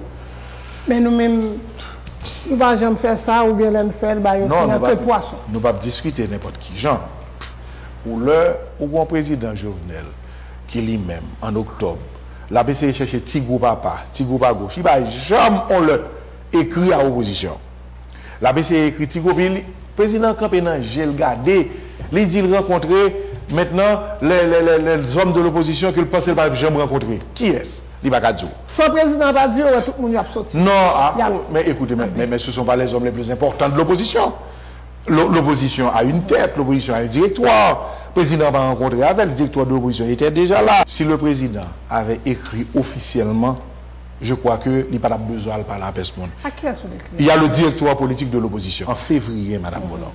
Mais nous-mêmes, nous ne pouvons jamais faire ça ou bien nous faire le poisson. Nous ne pouvons pas discuter n'importe qui. Jean, ou un président Jovenel, qui lui-même, en octobre, la BCE cherche Tigou Papa, Tigou Papa gauche, il ne va jamais on le écrit à l'opposition. La BCE écrit Tigou, puis le président Campénan, j'ai regardé, il dit rencontrer. Maintenant, les hommes de l'opposition que le pensent ne vont jamais rencontrer. Qui est-ce? Sans président Badio, tout le monde a sorti. Non, mais écoutez, mais ce ne sont pas les hommes les plus importants de l'opposition. L'opposition a une tête, l'opposition a un directoire. Le président va rencontrer avec le directoire de l'opposition. Il était déjà là. Si le président avait écrit officiellement, je crois qu'il n'y a pas besoin de parler à personne. À qui est-ce qu'on écrit? Il y a le directoire politique de l'opposition. En février, Madame Bonhomme.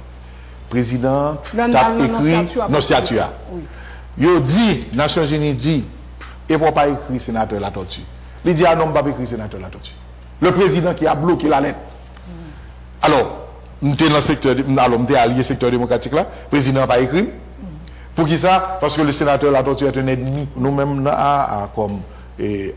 Président a écrit non signature. Il dit, Nations Unies dit, et pour pas écrire sénateur la tortue. Il dit, ah non, pas écrire sénateur la tortue. Le président qui a bloqué la lettre. Alors, nous sommes dans le secteur, alors, nous allié secteur démocratique là, le président n'a pas écrit. Pour qui ça? Parce que le sénateur la torture est un ennemi. Nous-mêmes, comme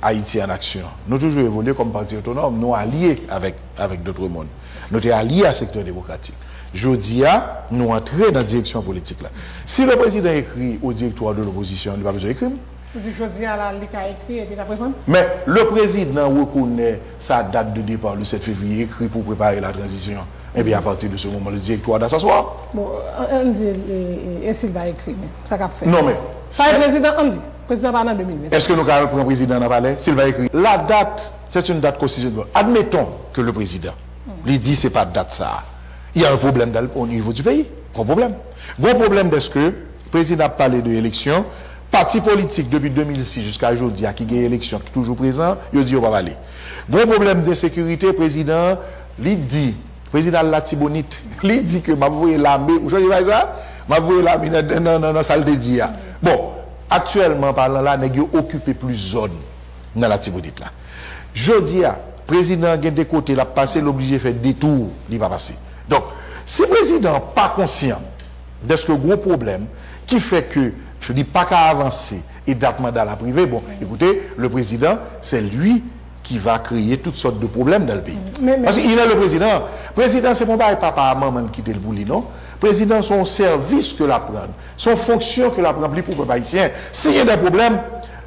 Haïti en action, nous toujours évolué comme parti autonome, nous alliés avec d'autres mondes. Nous sommes alliés à secteur démocratique. Jeudi, nous entrons dans la direction politique là. Si le président écrit au directoire de l'opposition, il n'a pas besoin d'écrire. Jeudi, il a écrit et puis il a préparé. Mais le président reconnaît sa date de départ le 7 février, écrit pour préparer la transition. Et bien à partir de ce moment, le directoire doit s'asseoir. Bon, on dit, et s'il va écrire, ça qu'a fait. Non mais. Pas le président, on dit. Le président va en 2020. Est-ce que nous avons pris un président dans le palais? S'il va écrire. La date, c'est une date constitutionnelle. Admettons que le président, lui dit c'est pas date ça. Il y a un problème au niveau du pays. Gros problème. Gros problème parce que le président a parlé de l'élection. Parti politique depuis 2006 jusqu'à aujourd'hui, qui gagne l'élection, qui est toujours présent, il dit on va aller. Gros problème d'insécurité, le président, lui dit, président Latibonite, lui dit que m'a voué l'armée, vous savez pas ça? M'a voué l'armée dans la salle de dia. Bon, actuellement, parlant là, il a occupé plus de zones dans la Latibonite là. Jeudi, le président a des côtés, il a passé, l'obligé de faire détour, il va passer. Donc, si le président n'est pas conscient de ce gros problème qui fait que, je ne dis pas qu'à avancer et date mandat la privée, bon, écoutez, le président, c'est lui qui va créer toutes sortes de problèmes dans le pays. Parce qu'il est le président. Le président, c'est pas papa, maman qui quitte le boulot, non? Le président, son service que la prend, son fonction que la prend pour le peuple haïtien. S'il y a des problèmes,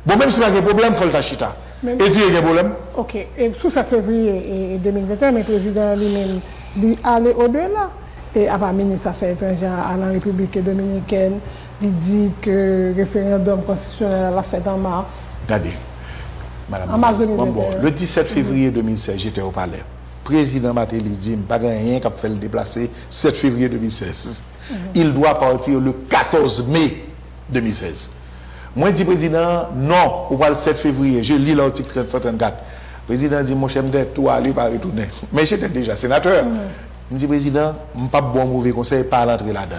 bon, même s'il y a des problèmes, il faut le tachita. Et dire qu'il y a des problèmes. Ok. Et sous 7 février 2021, le président lui-même, il allait au-delà. Et après, le ministre des Affaires étrangères à la République dominicaine, il dit que le référendum constitutionnel l'a fait en mars. Regardez, madame. En mars 2021. Bon, le 17 février 2016, j'étais au palais. Président Matéli dit, je n'ai pas rien qui a fait le déplacer 7 février 2016. Il doit partir le 14 mai 2016. Moi, je dis, président, non, on va le 7 février. Je lis l'article 334. Le président dit, mon chef d'être, toi, aller pas retourner. Mais j'étais déjà sénateur. Je dis, président, je ne pas bon mauvais conseil, pas l'entrée là-dedans.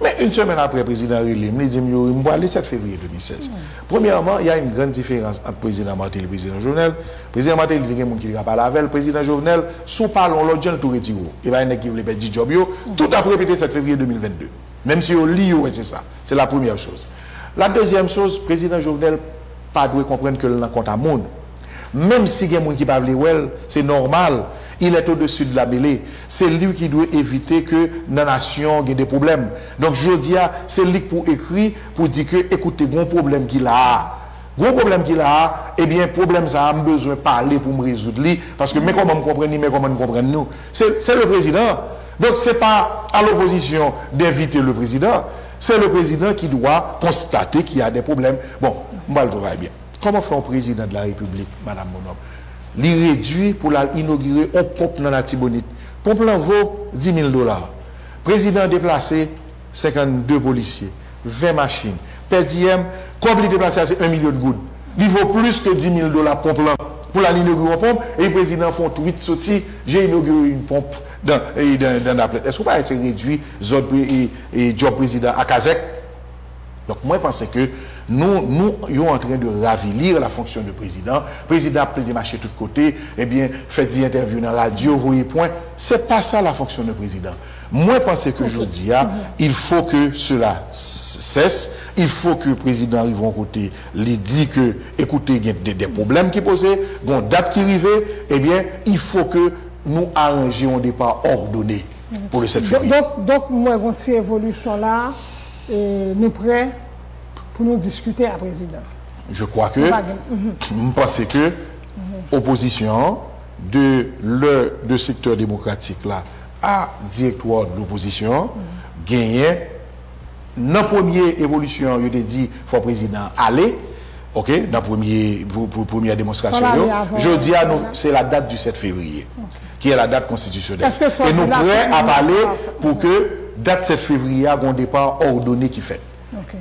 Mais une semaine après, le président Rélim, il dit, je vais aller le 7 février 2016. Premièrement, il y a une grande différence entre le président Martel et le président Jovenel. Le président Martel, il y a des gens qui ne parlent pas avec. Le président Jovenel, sous parlons, l'autre gens, tout retiré. Il y a des gens qui veulent perdre du job, tout a répété 7 février 2022. Même si on lit, c'est ça. C'est la première chose. La deuxième chose, le président Jovenel, pas doit comprendre que le compte à monde. Même si il y a des gens qui parlent well, c'est normal. Il est au-dessus de la mêlée. C'est lui qui doit éviter que dans la nation, il y ait des problèmes. Donc, je dis, c'est lui pour écrire, pour dire que, écoutez, gros problème qu'il a. Gros problème qu'il a, eh bien, problème ça a besoin de parler pour me résoudre. Parce que, mais comment me comprendre, mais comment me comprendre nous. C'est le président. Donc, ce n'est pas à l'opposition d'inviter le président. C'est le président qui doit constater qu'il y a des problèmes. Bon, moi, le travail bien. Comment fait un président de la République, Madame Monom? Il réduit pour l'inaugurer un pompe dans la Tibonite. Pompe là vaut $10 000. Président déplacé, 52 policiers, 20 machines. Per diem, comme il déplacé, c'est 1 million de gouttes. Il vaut plus que $10 000 pompe là. Pour l'inaugurer une pompe, et le président font 8 sorties, j'ai inauguré une pompe dans la plaine. Est-ce que vous pas été réduit, et job président à Kazek? Donc, moi, je pense que nous sommes en train de ravilir la fonction de président. Le président a pris des marchés de tous côtés, eh bien, fait des interviews dans la radio, voyez point. Ce n'est pas ça la fonction de président. Moi, je pense que je dis, il faut que cela cesse. Il faut que le président arrive en côté, lui dit que, écoutez, il y a des problèmes qui posent, il y a une date qui arrive, eh bien, il faut que nous arrangions un départ ordonné pour le 7 février. Donc, moi, quand cette évolution là, et nous prêts pour nous discuter à président. Je crois que, je pense que opposition de secteur démocratique là à directoire de l'opposition gagnait dans la première évolution, je te dit, il faut président aller, ok, dans la première démonstration. Je dis à nous, c'est la date du 7 février, qui est la date constitutionnelle. Et nous prêts à parler pour que date 7 février a un départ ordonné qui fait.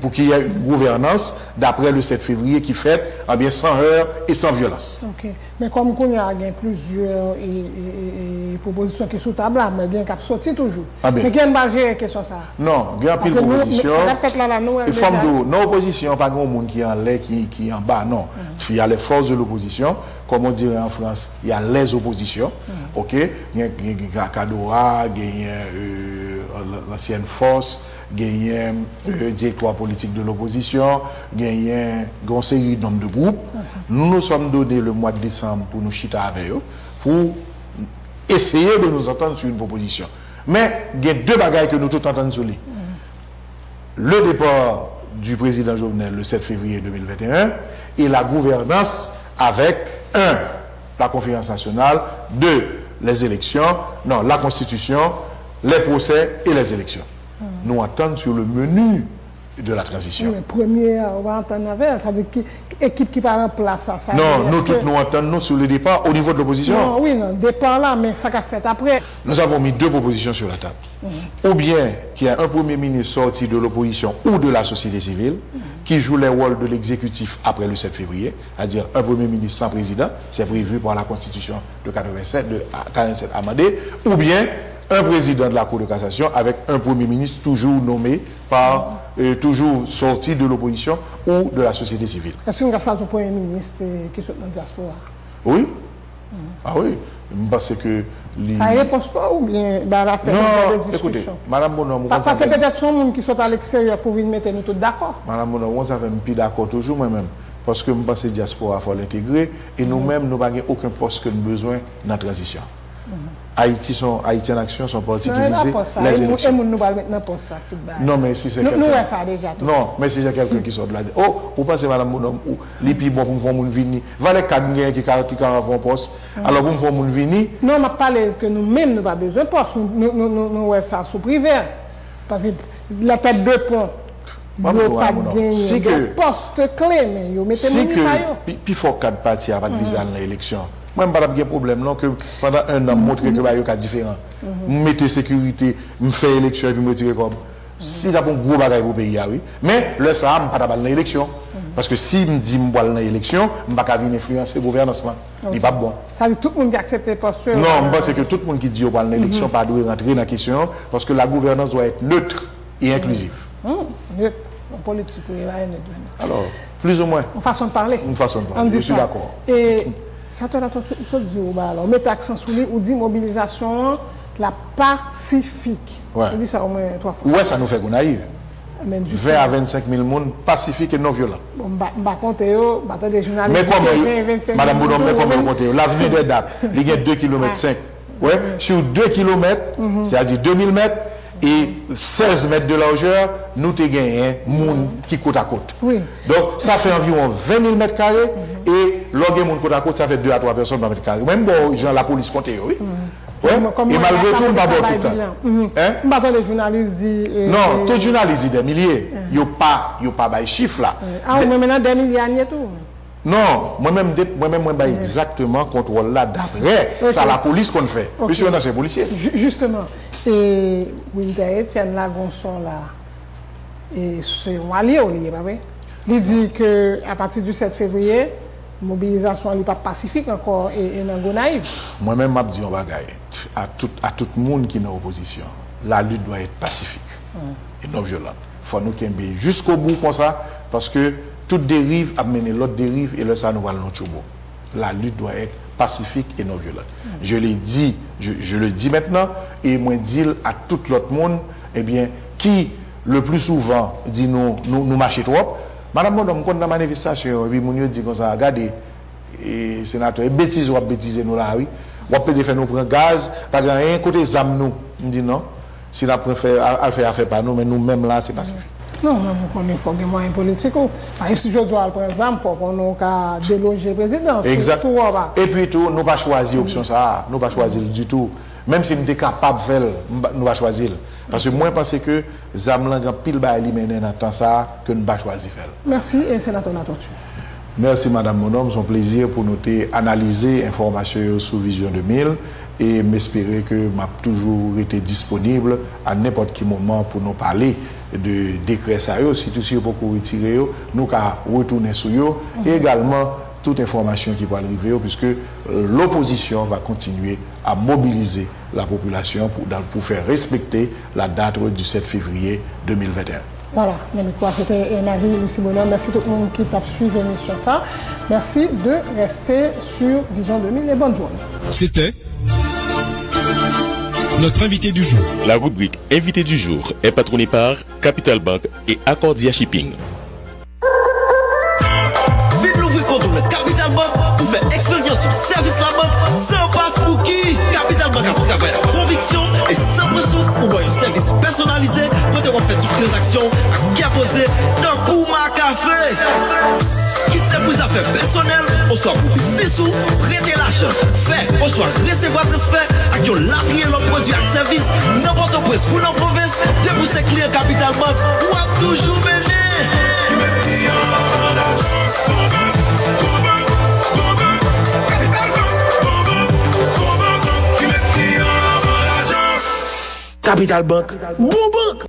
Pour qu'il y ait une gouvernance d'après le 7 février qui fait bien sans heurts et sans violence. Ok. Mais comme il y a plusieurs propositions qui sont sous table, mais bien qu'à sortir toujours. Mais il y a une barrière qui est sur ça. Non, il y a une proposition. Il faut nos oppositions, pas grand monde qui est en l'air, qui est en bas. Non. Il y a les forces de l'opposition. comme on dirait en France, il y a les oppositions. OK? Il y a Kadora, il y a l'ancienne force, il y a directoire politique de l'opposition, il y a une série de nombre de groupes. Nous nous sommes donné le mois de décembre pour nous chiter avec eux, pour essayer de nous entendre sur une proposition. Mais il y a deux bagailles que nous tous entendons sur lui. Le départ du président Jovenel le 7 février 2021 et la gouvernance avec 1. La conférence nationale, 2. Les élections, non, la constitution, les procès et les élections. Nous entendons sur le menu de la transition. Oui, premier, on va entendre avec, ça veut dire équipe qui part en place. Ça non, nous tous nous entendons sur le départ au niveau de l'opposition. Non, oui, non, départ là, mais ça qu'a fait après. Nous avons mis deux propositions sur la table. Ou bien qu'il y a un premier ministre sorti de l'opposition ou de la société civile qui joue les rôles de l'exécutif après le 7 février, c'est-à-dire un premier ministre sans président, c'est prévu par la constitution de 47 amendée, ou bien un président de la Cour de cassation avec un premier ministre toujours nommé par, toujours sorti de l'opposition ou de la société civile. Est-ce qu'on a choisi un premier ministre qui sont dans la diaspora? Oui. Ah oui. Parce que... Ça réponse pas ou bien la fait non, écoutez, Madame Bonhomme... Parce que peut-être son monde qui sont à l'extérieur pour venir mettre nous tous d'accord. Madame Bonhomme, on s'avait plus d'accord toujours moi-même. Parce que je pense que la diaspora, il faut l'intégrer. Et nous-mêmes, nous n'avons aucun poste que nous avons besoin dans la transition. Haïti en action sont particuliers les élections. Non, mais si c'est quelqu'un... Non, mais si c'est quelqu'un qui sort de la... Oh, vous pensez, Madame Bonhomme, les plus bons pour nous venir. Voilà les cadres qui ont un poste. Alors, vous me faites venir. Non, on m'a parlé que nous-mêmes, nous n'avons pas besoin de poste. Nous avons ça sous privé. Parce que la tête de pont, nous n'avons pas gagné des postes clés, mais vous mettez mon niveau. Si que, puis il faut que 4 partis avant de viser l'élection. Moi, je n'ai pas de problème, non, que pendant un an, montrer que il y a différent. Je mets sécurité, je fais élection et puis je me retire comme. Si ça a un gros bagage pour le pays, oui. Mais le ça, je ne vais pas dans l'élection. Parce que si je dis que je vais dans l'élection, je ne vais pas venir influencer le gouvernement. Ce n'est pas bon. Ça veut dire que tout le monde qui accepte les postes. Non, je pense que tout le monde qui dit que je vais dans l'élection ne doit pas rentrer dans la question. Parce que la gouvernance doit être neutre et inclusive. Neutre. La politique, oui, là, est neutre. Alors, plus ou moins. Une façon de parler. Une façon de parler. Je suis d'accord. Et ça te l'a on met l'accent sur lui, on dit mobilisation la pacifique. Ouais. On dit ça au moins 3 fois. Ouais, ça nous fait qu'on arrive. 20 à 25 000 personnes pacifiques et non violents. Bon, je compter, des journalistes. Mais comment, Madame Boudon, mais comment compter? L'avenue des dates, il y a 2,5 km. Ouais, sur 2 km, c'est-à-dire 2000 mètres, et 16 mètres de largeur, nous avons gagné un monde qui côte à côte. Oui. Donc, ça fait environ 20 000 mètres carrés, et l'orgue monde côte à côte, ça fait 2 à 3 personnes par mètre carré. Même bon, la police compte, oui. Ouais. Et malgré tout, on ne va pas tout le temps. Les journalistes disent... Non, tous les journalistes disent des milliers. Ils n'ont pas de chiffres là. Ah, mais maintenant, des milliers et tout. Non, moi-même, exactement contrôle là d'après. C'est la police qu'on fait. Monsieur, c'est policier. Justement. Et Winter Etienne Lagonson là, et c'est un allié, il dit qu'à partir du 7 février, la mobilisation n'est pas pacifique encore et non naïve. Moi-même, je dis à tout le monde qui est en opposition, la lutte doit être pacifique et non violente. Il faut nous qu'il jusqu'au bout comme ça, parce que toute dérive a mené l'autre dérive et là, ça nous va le choubo. La lutte doit être pacifique et non violente. Je l'ai dit, je le dis maintenant, et moi dis à tout l'autre monde, eh bien, qui le plus souvent dit nous marcher trop. Madame Bonhomme, quand dans la manifestation, et puis mon dit comme ça, regardez, sénateur, bêtise ou bêtiser nous là, oui. On peut faire nous prendre gaz, pas rien, côté zam nous. On dit non, si la préfère affaire pas nous, mais nous-mêmes là, c'est pacifique. Non, il faut que moyens politiques. Si je dois, par exemple, il faut qu'on ait déloger le président. Exact. Et puis tout, nous pas choisir l'option ça, nous pas choisir du tout. Même si nous sommes capables de faire, nous pas choisir. Parce que moi, je pense que Zamlan a pile à éliminer dans temps ça que nous pas choisir faire. Merci, et sénateur Latortue. Merci, Madame Monhomme. C'est un plaisir pour nous analyser l'information sur Vision 2000 et m'espérer que m'a toujours été disponible à n'importe quel moment pour nous parler de décret ça, surtout si vous pouvez retirer, nous allons retourner sur eux et également toute information qui va arriver puisque l'opposition va continuer à mobiliser la population pour faire respecter la date du 7 février 2021. Voilà, c'était Navi Lucie Bonhomme. Merci tout le monde qui t'a suivi l'émission ça. Merci de rester sur Vision 2000 et bonne journée. C'était notre invité du jour. La rubrique Invité du jour est patronnée par Capital Bank et Accordia Shipping. Vite l'ouvrir compte Capital Bank pour faire expérience sur service la banque sans passe pour qui Capital Bank a travailler conviction et sans pression pour un service personnalisé quand on fait toutes transactions à qui poser dans Kouma Café. Qui c'est pour affaires personnelles, on soit pour business ou prêter l'argent, faire, on soit recevoir transfert, à qui on l'appuie leur produit à service, n'importe où pour nos provinces, de pour ces clients Capital Bank, ou à toujours mener. Capital Bank, bon banque.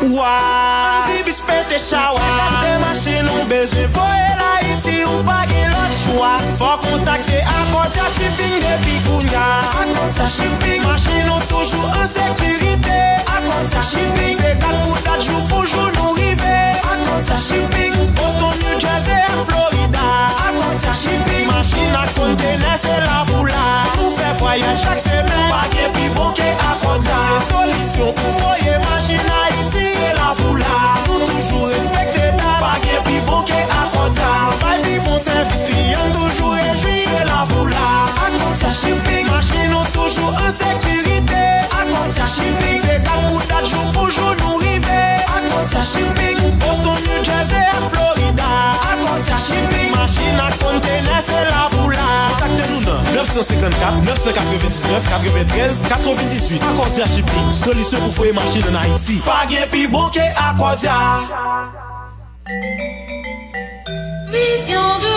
Waouh, si bis pète chawa, des machines ont besoin, voyez là ici ou pas l'autre choix. Faut contacter Accordia Shipping depuis Kounia. Accordia Shipping, machines ont toujours en sécurité. Accordia Shipping, c'est 4 pour 4 jours pour jour nous river. Accordia Shipping, Boston, New Jersey à Florida. Accordia Shipping, machine à conteneur, c'est la foula. Nous fait voyage chaque semaine, pas de pivot que Accordia. C'est solution pour voyer machine à ici. La foula, nous toujours respecter ta bague pivot que Accordia. Pas pivot service, y'en toujours réjoui la foula. Accordia Shipping, machine toujours en sécurité. Accordia Shipping, c'est 4 pour 4 jours pour jour nous river. Accordia Shipping, Boston, New Jersey à Florida. Accordia Shipping, machine à conteneur, c'est la foula. Contactez-nous dans 954 999 93 98. Accordia Shipping, solution pour foyer machine en Haïti. Bague pivot que Accordia. Vision 2000.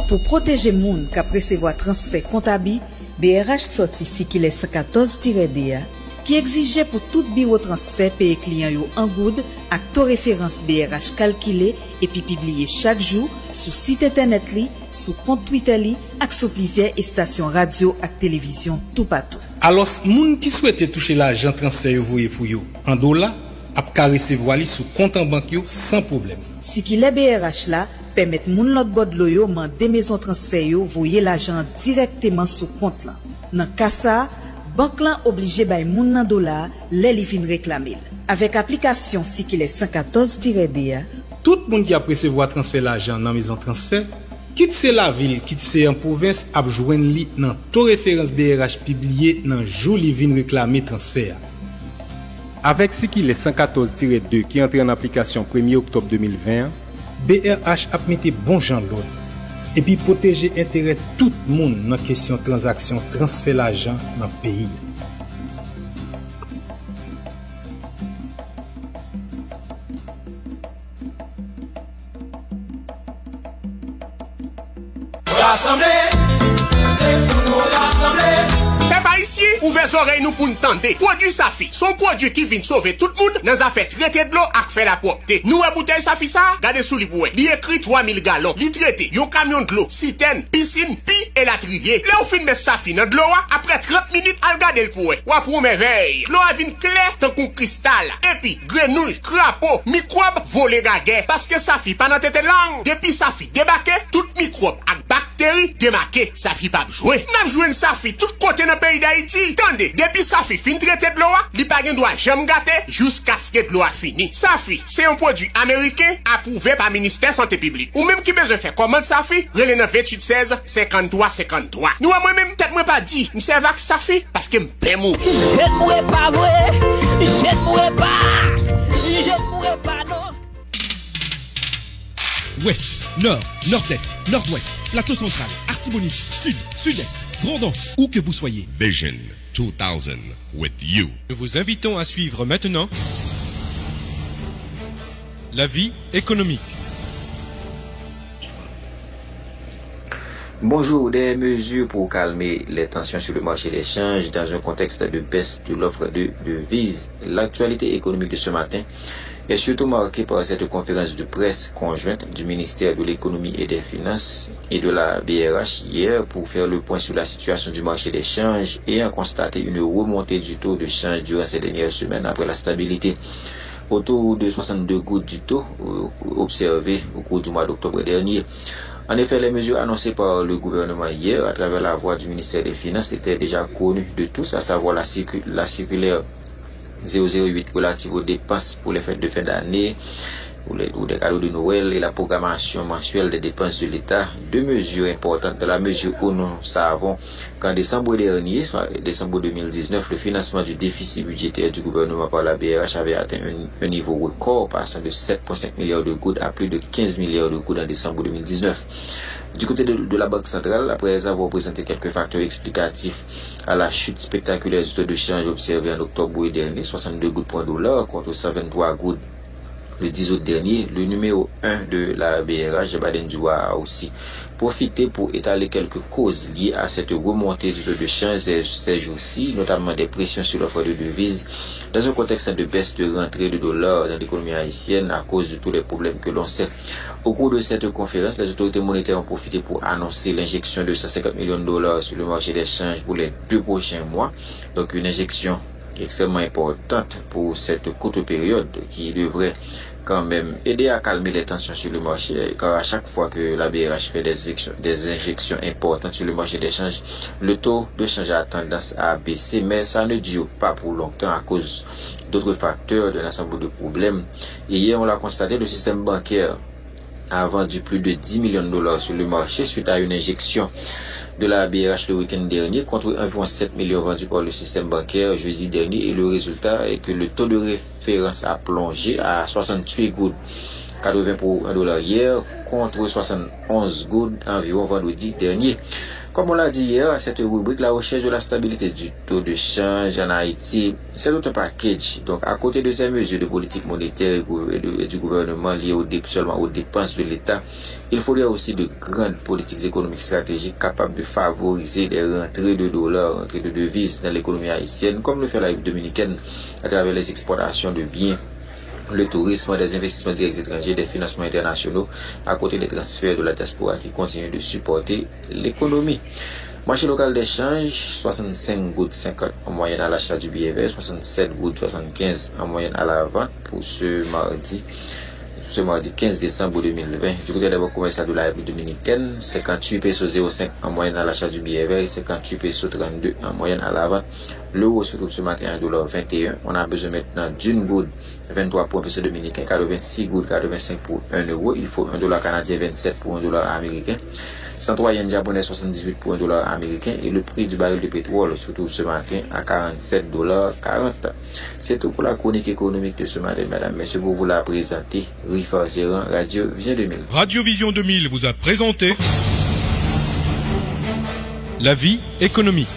Pour protéger moun qui recevoir transfert comptable, BRH sorti si qu'il est 114-DA qui exigeait pour tout bureau transfert payer client yo en good avec taux référence BRH calculé et puis publié chaque jour sur site internet li, sur compte Twitter li, ak sur plusieurs stations radio et télévision tout partout. Alors, moun qui souhaite toucher l'argent transfert voyé pour yo en dollars, ap ka recevoir li sous compte en banque yo sans problème. Si qu'il est BRH là, permettre moun lot bod lo yo mandé maison transfert yo voyer l'argent directement sur compte là. Dans cas ça, banque là obligé bay moun nan dollar, les li vinn réclamer. Avec application si qu'il est 114-DA, tout moun qui a recevoir transfert l'argent dans maison transfert, quitte c'est la ville, quitte c'est en province, ap joindre li dans taux référence BRH publié dans jour li vinn réclamer transfert. Avec si qu'il est 114-2 qui entre en application 1er octobre 2020, BRH a mis bon gens l'autre et puis protéger intérêt tout le monde dans question transaction transfert l'argent dans le pays. Ici, ouvrez les oreilles nous pour nous tendre. Produit Safi, son produit qui vient sauver tout le monde dans les affaires traité de l'eau et faire la propreté. Nous, à bouteille Safi ça, gardez sous les bouets. Il écrit 3000 gallons. Il traité, yon camion de l'eau, citerne, piscine, pi et la trier. Là, on filme Safi dans de l'eau, après 30 minutes, à regarder le pouet. Ou pour merveille. L'eau a vine claire tant qu'on cristal. Et puis, grenouille, crapaud, microbes, volé gaguet. Parce que Safi, pendant tête langue, depuis Safi débarqué, tout microbe et bactéries démarqué. Safi pas jouer. N'a joué Safi tout côté dans le pays d'Haïti. Tendez, depuis Safi fin traité de l'eau, li pa gen doit jamais gâter jusqu'à ce que l'eau a fini. Safi, c'est un produit américain approuvé par le ministère santé publique. Ou même qui besoin faire commande Safi, relais 28 16 53 53. Nous moi-même peut-être moi pas dit, m'sais avec Safi parce que m'paie mou. Je ne mourrai pas vrai, je ne mourrai pas non. Ouest, Nord, Nord-Est, Nord-Ouest, Plateau Central, Artibonite, Sud, Sud-Est, Grand'Anse, où que vous soyez. Vision 2000 with you. Nous vous invitons à suivre maintenant la vie économique. Bonjour, des mesures pour calmer les tensions sur le marché des changes dans un contexte de baisse de l'offre de devises. L'actualité économique de ce matin est surtout marqué par cette conférence de presse conjointe du ministère de l'économie et des finances et de la BRH hier pour faire le point sur la situation du marché des changes et a constaté une remontée du taux de change durant ces dernières semaines après la stabilité autour de 62 gouttes du taux observé au cours du mois d'octobre dernier. En effet, les mesures annoncées par le gouvernement hier à travers la voix du ministère des Finances étaient déjà connues de tous, à savoir la circulaire 008 relative aux dépenses pour les fêtes de fin d'année ou des cadeaux de Noël et la programmation mensuelle des dépenses de l'État, deux mesures importantes dans la mesure où nous savons qu'en décembre dernier, soit décembre 2019, le financement du déficit budgétaire du gouvernement par la BRH avait atteint un niveau record passant de 7,5 milliards de gouttes à plus de 15 milliards de gouttes en décembre 2019. Du côté de la Banque centrale, après avoir présenté quelques facteurs explicatifs à la chute spectaculaire du taux de change observé en octobre dernier, 62 gouttes pour $1 contre 123 gouttes le 10 août dernier, le numéro 1 de la BRH, Baden Djoua, a aussi profité pour étaler quelques causes liées à cette remontée du taux de change ces jours-ci, notamment des pressions sur l'offre de devises, dans un contexte de baisse de rentrée de dollars dans l'économie haïtienne à cause de tous les problèmes que l'on sait. Au cours de cette conférence, les autorités monétaires ont profité pour annoncer l'injection de 150 millions de dollars sur le marché des changes pour les 2 prochains mois, donc une injection extrêmement importante pour cette courte période qui devrait quand même aider à calmer les tensions sur le marché, car à chaque fois que la BRH fait des injections importantes sur le marché des changes, le taux de change a tendance à baisser, mais ça ne dure pas pour longtemps à cause d'autres facteurs, d'un ensemble de problèmes. Et hier, on l'a constaté, le système bancaire a vendu plus de 10 millions de dollars sur le marché suite à une injection de la BRH le week-end dernier contre environ 7 millions vendus par le système bancaire jeudi dernier, et le résultat est que le taux de référence a plongé à 68 gouttes 80 pour $1 hier contre 71 gouttes environ vendredi dernier. Comme on l'a dit hier à cette rubrique, la recherche de la stabilité du taux de change en Haïti, c'est tout un package. Donc, à côté de ces mesures de politique monétaire et du gouvernement liées seulement aux dépenses de l'État, il faudrait aussi de grandes politiques économiques stratégiques capables de favoriser des rentrées de dollars, rentrées de devises dans l'économie haïtienne, comme le fait la République dominicaine à travers les exportations de biens, le tourisme, des investissements directs étrangers, des financements internationaux, à côté des transferts de la diaspora qui continuent de supporter l'économie. Marché local d'échange, 65 gouttes 50 en moyenne à l'achat du billet vert, 67 gouttes 75 en moyenne à la vente pour ce mardi 15 décembre 2020. Du côté des banques commerciales de la République dominicaine, 58 pesos 0,5 en moyenne à l'achat du billet vert et 58 pesos 32 en moyenne à la vente. L'euro se trouve ce matin à $1,21. On a besoin maintenant d'une goutte 23 pour un peso dominicain, 86 gouttes 85 pour $1. Il faut $1 canadien 27 pour $1 américain. 103 yens japonais 78 pour $1 américain, et le prix du baril de pétrole se trouve ce matin à $47,40. C'est tout pour la chronique économique de ce matin, mesdames, messieurs, pour vous la présenter. Rifa Zéran, Radio Vision 2000. Radio Vision 2000 vous a présenté La vie économique.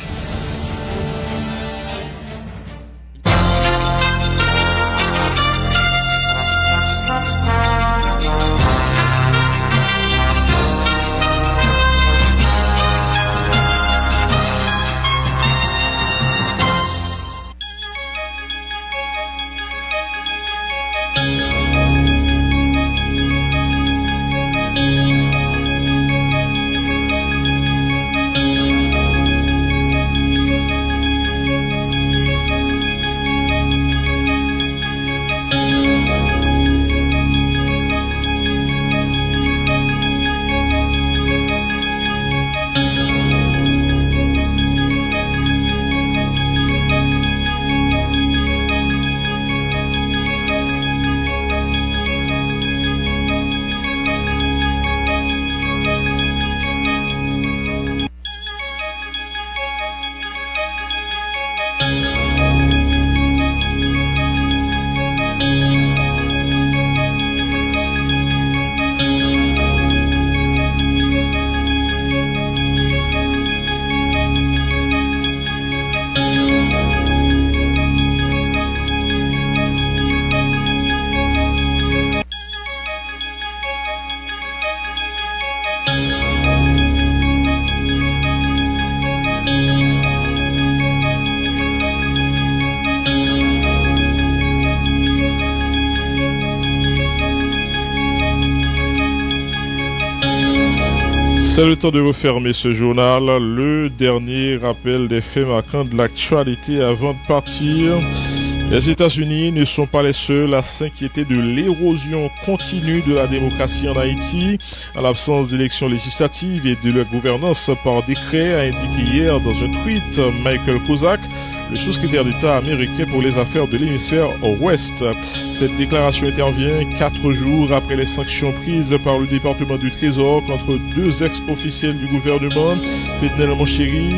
C'est le temps de refermer ce journal. Le dernier rappel des faits marquants de l'actualité avant de partir. Les États-Unis ne sont pas les seuls à s'inquiéter de l'érosion continue de la démocratie en Haïti. À l'absence d'élections législatives et de leur gouvernance par décret, a indiqué hier dans un tweet Michael Kozak, le sous-secrétaire d'État américain pour les affaires de l'hémisphère ouest. Cette déclaration intervient 4 jours après les sanctions prises par le département du Trésor contre 2 ex-officiels du gouvernement, Fednel Monchéry,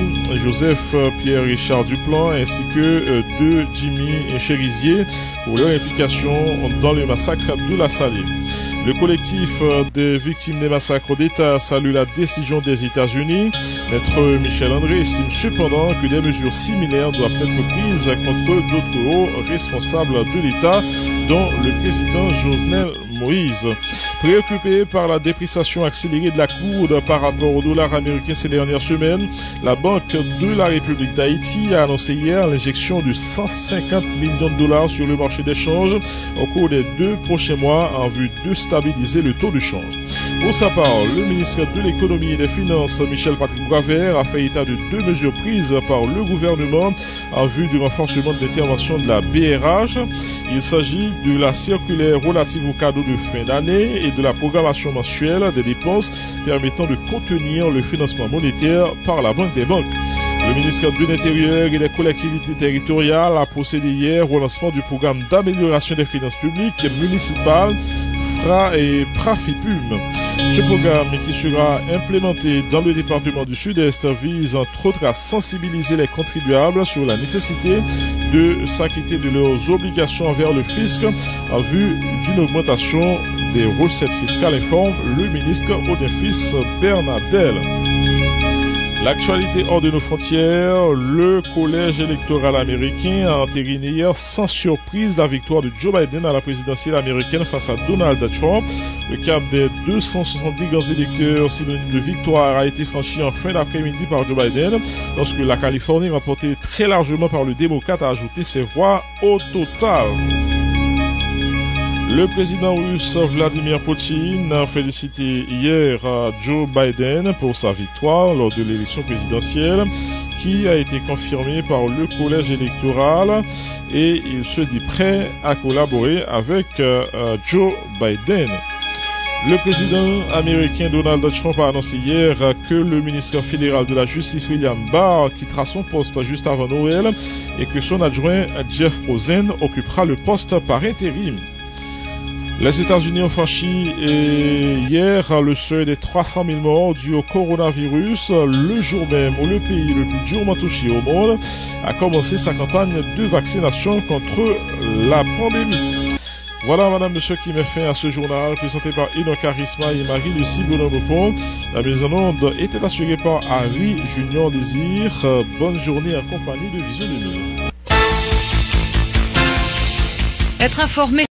Joseph Pierre-Richard Duplan, ainsi que 2 Jimmy Chérizier pour leur implication dans le massacre de la Saline. Le collectif des victimes des massacres d'État salue la décision des États-Unis. Maître Michel André estime cependant que des mesures similaires doivent être prises contre d'autres hauts responsables de l'État, dont le président Jovenel Moïse. Préoccupé par la dépréciation accélérée de la courbe par rapport au dollar américain ces dernières semaines, la Banque de la République d'Haïti a annoncé hier l'injection de 150 millions de dollars sur le marché d'échange au cours des 2 prochains mois en vue de stabiliser le taux de change. Pour sa part, le ministre de l'économie et des finances, Michel Patrick Boisvert, a fait état de 2 mesures prises par le gouvernement en vue du renforcement de l'intervention de la BRH. Il s'agit de la circulaire relative aux cadeaux de fin d'année et de la programmation mensuelle des dépenses permettant de contenir le financement monétaire par la Banque des banques. Le ministre de l'Intérieur et des collectivités territoriales a procédé hier au lancement du programme d'amélioration des finances publiques municipales FRA et PRAFIPUM. Ce programme, qui sera implémenté dans le département du Sud-Est, vise entre autres à sensibiliser les contribuables sur la nécessité de s'acquitter de leurs obligations envers le fisc en vue d'une augmentation des recettes fiscales, informe le ministre Odin-Fils Bernadel. L'actualité hors de nos frontières, le collège électoral américain a entériné hier sans surprise la victoire de Joe Biden à la présidentielle américaine face à Donald Trump. Le cap des 270 grands électeurs synonyme de victoire a été franchi en fin d'après-midi par Joe Biden, lorsque la Californie, remportée très largement par le démocrate, a ajouté ses voix au total. Le président russe Vladimir Poutine a félicité hier Joe Biden pour sa victoire lors de l'élection présidentielle qui a été confirmée par le collège électoral et il se dit prêt à collaborer avec Joe Biden. Le président américain Donald Trump a annoncé hier que le ministre fédéral de la Justice William Barr quittera son poste juste avant Noël et que son adjoint Jeff Rosen occupera le poste par intérim. Les États-Unis ont franchi hier le seuil des 300 000 morts dus au coronavirus, le jour même où le pays le plus durement touché au monde a commencé sa campagne de vaccination contre la pandémie. Voilà, madame, monsieur, qui met fin à ce journal présenté par Enoch Charisma et Marie-Lucie Bonhomme-Pont. La mise en onde était assurée par Harry Junior Désir. Bonne journée en compagnie de Vision 2000. Être informé.